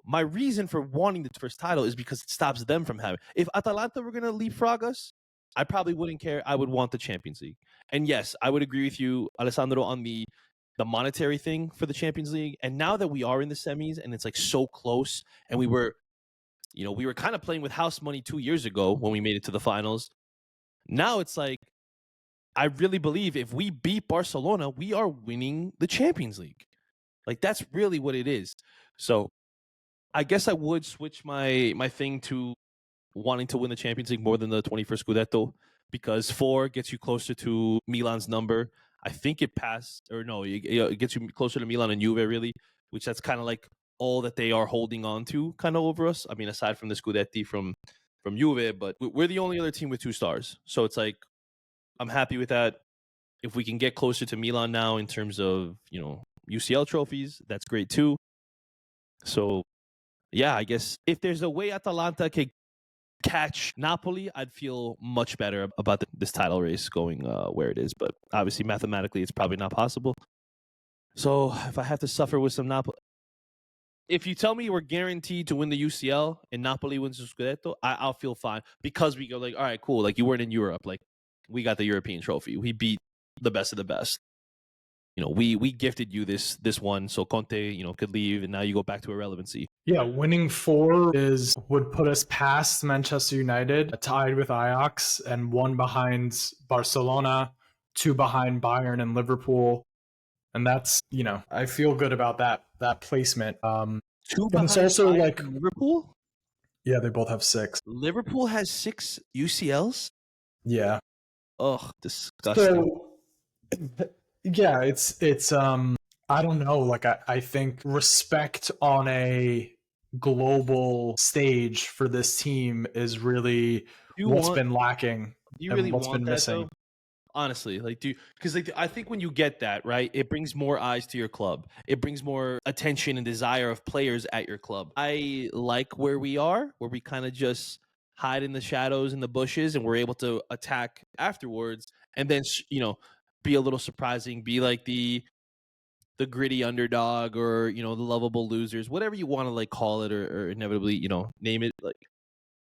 my reason for wanting the first title is because it stops them from having. If Atalanta were going to leapfrog us, I probably wouldn't care. I would want the Champions League. And yes, I would agree with you, Alessandro, on the monetary thing for the Champions League. And now that we are in the semis and it's like so close, and we were kind of playing with house money 2 years ago when we made it to the finals. Now it's like, I really believe if we beat Barcelona, we are winning the Champions League. Like, that's really what it is. So I guess I would switch my thing to wanting to win the Champions League more than the 21st Scudetto, because 4 gets you closer to Milan's number. I think it gets you closer to Milan and Juve, really, which that's kind of like all that they are holding on to kind of over us. I mean, aside from the Scudetti from Juve, but we're the only other team with 2 stars. So it's like, I'm happy with that. If we can get closer to Milan now in terms of, UCL trophies, that's great too. So, yeah, I guess if there's a way Atalanta can catch Napoli, I'd feel much better about this title race going where it is. But obviously, mathematically, it's probably not possible. So if I have to suffer with some Napoli, if you tell me we're guaranteed to win the UCL and Napoli wins the Scudetto, I'll feel fine, because we go like, all right, cool. Like, you weren't in Europe. Like, we got the European trophy. We beat the best of the best. We gifted you this one, so Conte, could leave, and now you go back to irrelevancy. Yeah, winning 4 would put us past Manchester United, tied with Ajax, and 1 behind Barcelona, 2 behind Bayern and Liverpool. And that's, I feel good about that placement. 2 but behind it's also Bayern like and Liverpool. Yeah, they both have 6. Liverpool has 6 UCLs. Yeah. Oh, disgusting. So, yeah, it's I don't know. Like, I think respect on a global stage for this team is really what's been lacking Do you and really what's want been that missing. though? Honestly, because I think when you get that, right, it brings more eyes to your club. It brings more attention and desire of players at your club. I like where we are, where we kind of just hide in the shadows and the bushes, and we're able to attack afterwards, and then be a little surprising, be like the gritty underdog, or the lovable losers, whatever you want to like call it, or inevitably name it. Like,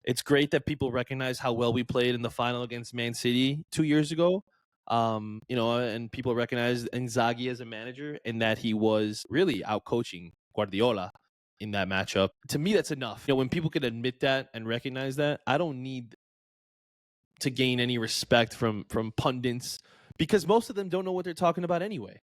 it's great that people recognize how well we played in the final against Man City 2 years ago. And people recognize Inzaghi as a manager, and that he was really out coaching Guardiola in that matchup. To me, that's enough. When people can admit that and recognize that, I don't need to gain any respect from pundits, because most of them don't know what they're talking about anyway.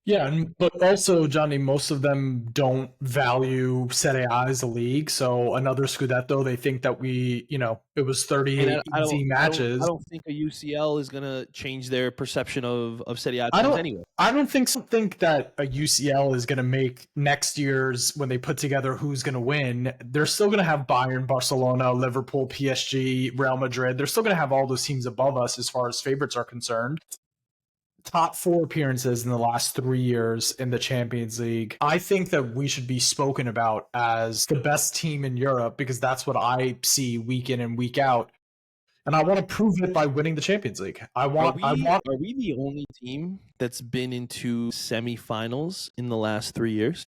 Yeah, but also, Johnny, most of them don't value Serie A as a league. So another Scudetto, they think that it was 38 easy matches. I don't think a UCL is going to change their perception of Serie A I teams don't anyway. I don't think that a UCL is going to make next year's, when they put together who's going to win. They're still going to have Bayern, Barcelona, Liverpool, PSG, Real Madrid. They're still going to have all those teams above us as far as favorites are concerned. Top 4 appearances in the last 3 years in the Champions League. I think that we should be spoken about as the best team in Europe, because that's what I see week in and week out. And I want to prove it by winning the Champions League. Are we the only team that's been into semifinals in the last 3 years?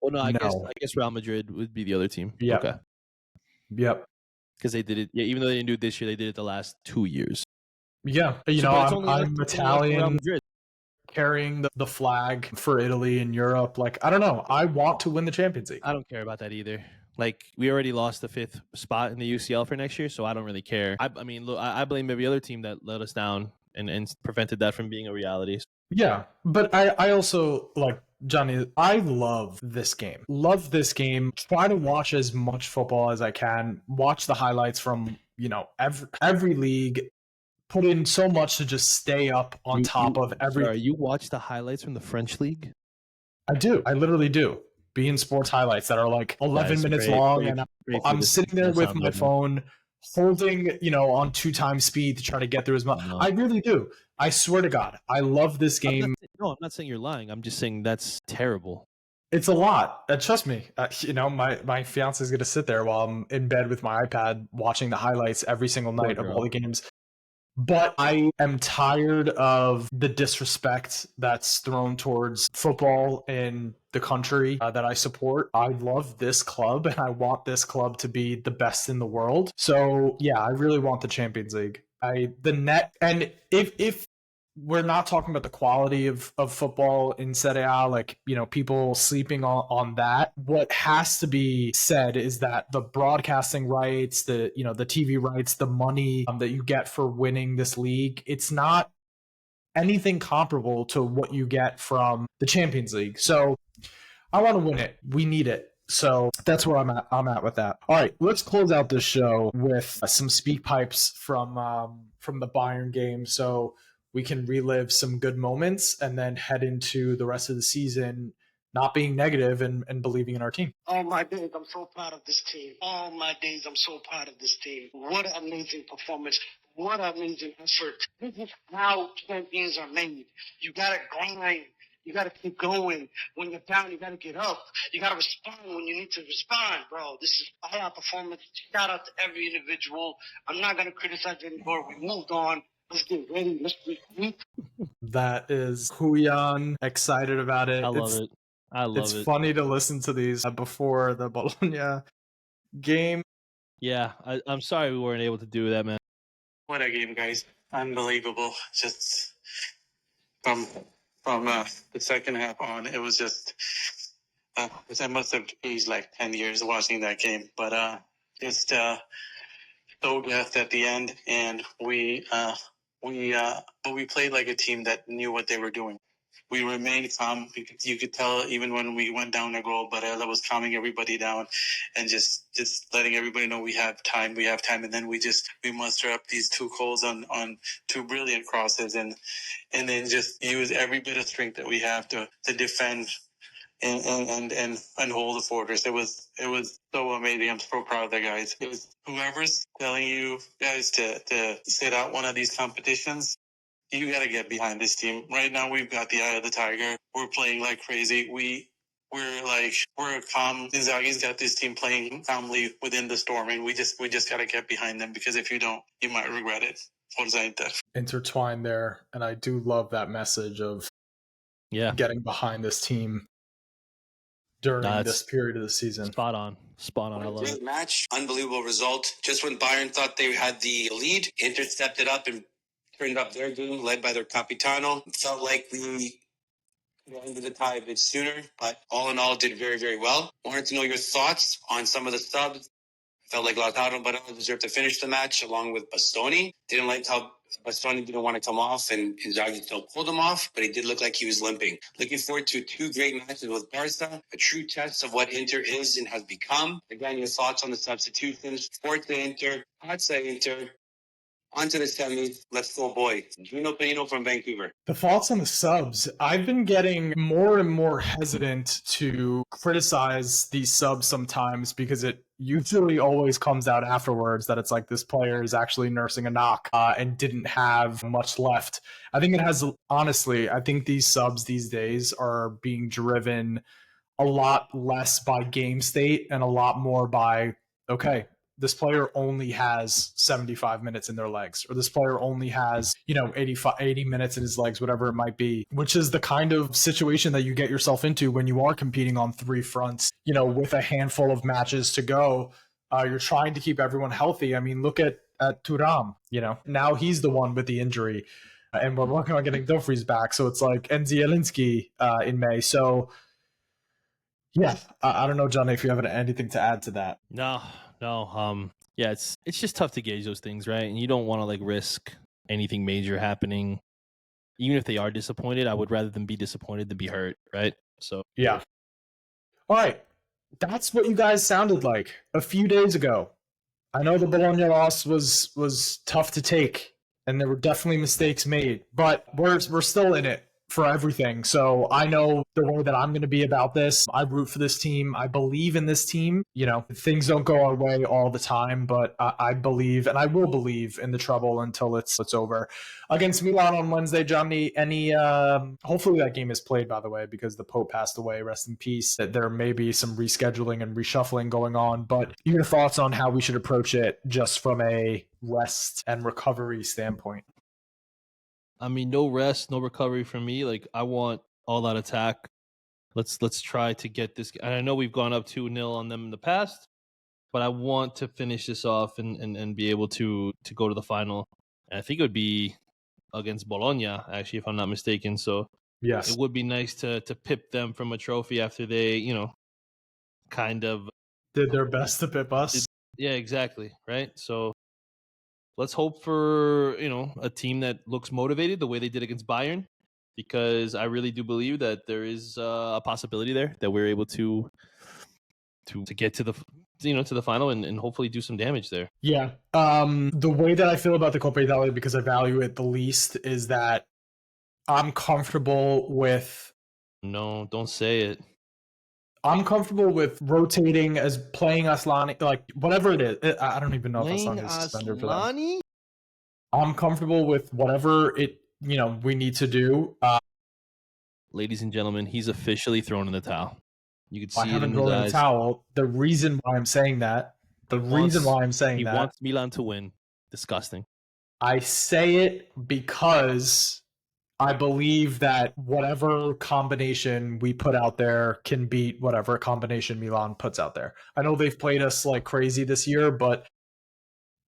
Oh no, I guess Real Madrid would be the other team. Yep. Okay. Yep. Because they did it. Yeah, even though they didn't do it this year, they did it the last 2 years. Yeah, I'm Italian, carrying the flag for Italy and Europe. Like, I don't know. I want to win the Champions League. I don't care about that either. Like, we already lost the 5th spot in the UCL for next year, so I don't really care. I mean, look, I blame every other team that let us down and prevented that from being a reality. Yeah, but I also, like, Johnny, I love this game. Love this game. Try to watch as much football as I can. Watch the highlights from, every league. Put in so much to just stay up on top of everything. Sorry, you watch the highlights from the French league? I do. I literally do. beIN Sports highlights that are like 11 minutes long, and I'm sitting there with my phone holding, on 2 times speed to try to get through as much. I really do. I swear to God, I love this game. I'm not saying you're lying. I'm just saying that's terrible. It's a lot. Trust me. My fiance is going to sit there while I'm in bed with my iPad watching the highlights every single night of all the games. But I am tired of the disrespect that's thrown towards football in the country that I support. I love this club, and I want this club to be the best in the world. So yeah, I really want the Champions League. And if we're not talking about the quality of football in Serie A, like, people sleeping on that. What has to be said is that the broadcasting rights, the TV rights, the money that you get for winning this league, it's not anything comparable to what you get from the Champions League. So I want to win it. We need it. So that's where I'm at with that. All right, let's close out this show with some speak pipes from the Bayern game, so we can relive some good moments and then head into the rest of the season not being negative and believing in our team. All my days, I'm so proud of this team. All my days, I'm so proud of this team. What an amazing performance. What an amazing effort. This is how champions are made. You got to grind. You got to keep going. When you're down, you got to get up. You got to respond when you need to respond, bro. This is all-out performance. Shout out to every individual. I'm not going to criticize anymore. We moved on. Let's get ready. Let's be. That is Huyan, excited about it. I love it. I love It's it. funny to listen to these before the Bologna game. Yeah, I'm sorry we weren't able to do that, man. What a game, guys. Unbelievable. Just from the second half on, it was just I must have aged like 10 years watching that game, but just so gassed at the end, and we played like a team that knew what they were doing. We remained calm. You could tell even when we went down a goal, but Ella was calming everybody down and just letting everybody know we have time, and then we muster up these two goals on two brilliant crosses, and then just use every bit of strength that we have to defend and hold the fortress. It was so amazing. I'm so proud of the guys. It was whoever's telling you guys to sit out one of these competitions, you got to get behind this team. Right now, we've got the eye of the tiger. We're playing like crazy. We're calm. Inzaghi's got this team playing calmly within the storm, and we just got to get behind them, because if you don't, you might regret it. Forza Inter. Intertwined there, and I do love that message of getting behind this team during this period of the season. Spot on. I love it. Match, unbelievable result. Just when Bayern thought they had the lead, Inter stepped it up and turned up their game, led by their Capitano. Felt like we ended the tie a bit sooner, but all in all, did very, very well. Wanted to know your thoughts on some of the subs. Felt like Lautaro Barella deserved to finish the match along with Bastoni. Didn't like how Bastoni didn't want to come off, and Inzaghi still pulled him off, but he did look like he was limping. Looking forward to two great matches with Barca, a true test of what Inter is and has become. Again, your thoughts on the substitutions. Forza Inter, Pazza Inter. On to the semis. Let's go, boy. Gino Pino from Vancouver. The thoughts on the subs. I've been getting more and more hesitant to criticize these subs sometimes, because it usually always comes out afterwards that it's like this player is actually nursing a knock and didn't have much left. I think I think these subs these days are being driven a lot less by game state and a lot more by, okay, this player only has 75 minutes in their legs, or this player only has 80 minutes in his legs, whatever it might be, which is the kind of situation that you get yourself into when you are competing on three fronts, with a handful of matches to go. You're trying to keep everyone healthy. I mean, look at Thuram, now he's the one with the injury, and we're working on getting Dumfries back, so it's like, and Zielinski in May. So yeah, I don't know, John, if you have anything to add to that. No. Yeah, it's just tough to gauge those things, right? And you don't want to risk anything major happening. Even if they are disappointed, I would rather them be disappointed than be hurt, right? So yeah. All right, that's what you guys sounded like a few days ago. I know the Bologna loss was tough to take, and there were definitely mistakes made, but we're still in it for everything. So I know the way that I'm going to be about this. I root for this team. I believe in this team. Things don't go our way all the time, but I believe, and I will believe in the trouble until it's over. Against Milan on Wednesday, Johnny, hopefully that game is played, by the way, because the Pope passed away, rest in peace. That there may be some rescheduling and reshuffling going on, but your thoughts on how we should approach it just from a rest and recovery standpoint? I mean, no rest, no recovery for me. I want all out attack. Let's try to get this. And I know we've gone up 2-0 on them in the past, but I want to finish this off and be able to go to the final. And I think it would be against Bologna, actually, if I'm not mistaken. So yes, it would be nice to pip them from a trophy after they, kind of did their best to pip us. Yeah, exactly. Right. So let's hope for, a team that looks motivated the way they did against Bayern, because I really do believe that there is a possibility there that we're able to to get to the to the final and hopefully do some damage there. Yeah. The way that I feel about the Coppa Italia, because I value it the least, is that I'm comfortable with. No, don't say it. I'm comfortable with rotating as playing Aslani, like whatever it is. I don't even know if Aslani is suspended for them. I'm comfortable with whatever we need to do. Ladies and gentlemen, he's officially thrown in the towel. You can see I it haven't in his thrown in the eyes. towel. The reason why I'm saying that, he wants Milan to win. Disgusting. I say it because I believe that whatever combination we put out there can beat whatever combination Milan puts out there. I know they've played us like crazy this year, but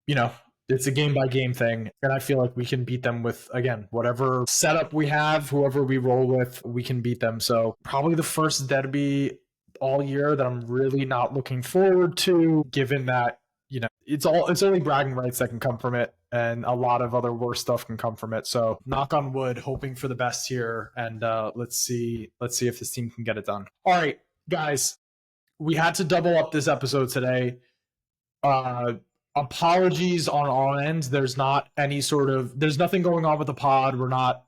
it's a game by game thing. And I feel like we can beat them with, again, whatever setup we have, whoever we roll with, we can beat them. So probably the first derby all year that I'm really not looking forward to, given that, it's only bragging rights that can come from it, and a lot of other worse stuff can come from it. So knock on wood, hoping for the best here, and let's see if this team can get it done. All right, guys, we had to double up this episode today. Apologies on our end. There's nothing going on with the pod. We're not,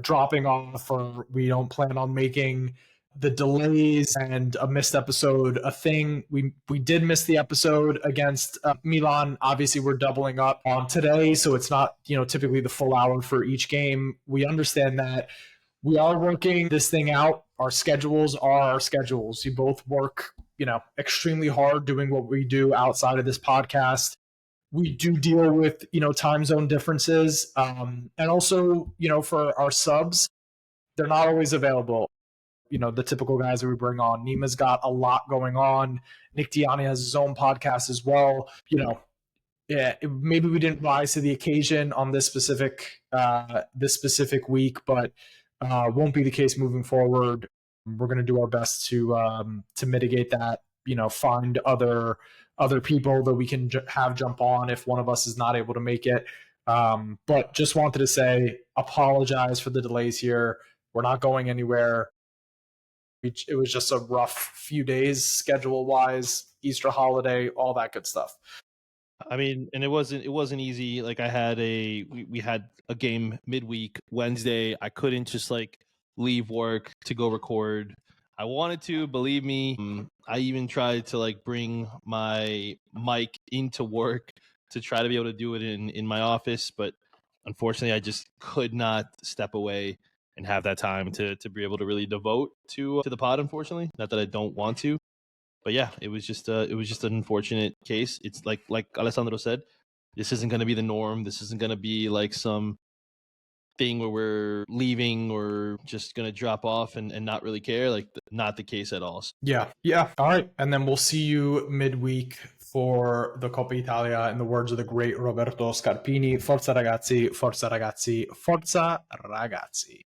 dropping off, or we don't plan on making the delays and a missed episode a thing. We did miss the episode against Milan. Obviously, we're doubling up on today, so it's not typically the full hour for each game. We understand that. We are working this thing out. Our schedules are our schedules. You both work extremely hard doing what we do outside of this podcast. We do deal with time zone differences, and also for our subs, they're not always available. The typical guys that we bring on. Nima's got a lot going on. Nick Diani has his own podcast as well. Maybe we didn't rise to the occasion on this specific week, but won't be the case moving forward. We're going to do our best to mitigate that. Find other people that we can have jump on if one of us is not able to make it. But just wanted to say, apologize for the delays here. We're not going anywhere. It was just a rough few days schedule-wise, Easter holiday, all that good stuff. I mean, and it wasn't easy. Like we had a game midweek Wednesday. I couldn't just leave work to go record. I wanted to, believe me. I even tried to bring my mic into work to try to be able to do it in my office, but unfortunately I just could not step away and have that time to be able to really devote to the pod, unfortunately. Not that I don't want to. But yeah, it was just an unfortunate case. It's like Alessandro said, this isn't going to be the norm. This isn't going to be some thing where we're leaving or just going to drop off and not really care. Not the case at all. Yeah. All right. And then we'll see you midweek for the Coppa Italia, in the words of the great Roberto Scarpini. Forza ragazzi, forza ragazzi, forza ragazzi.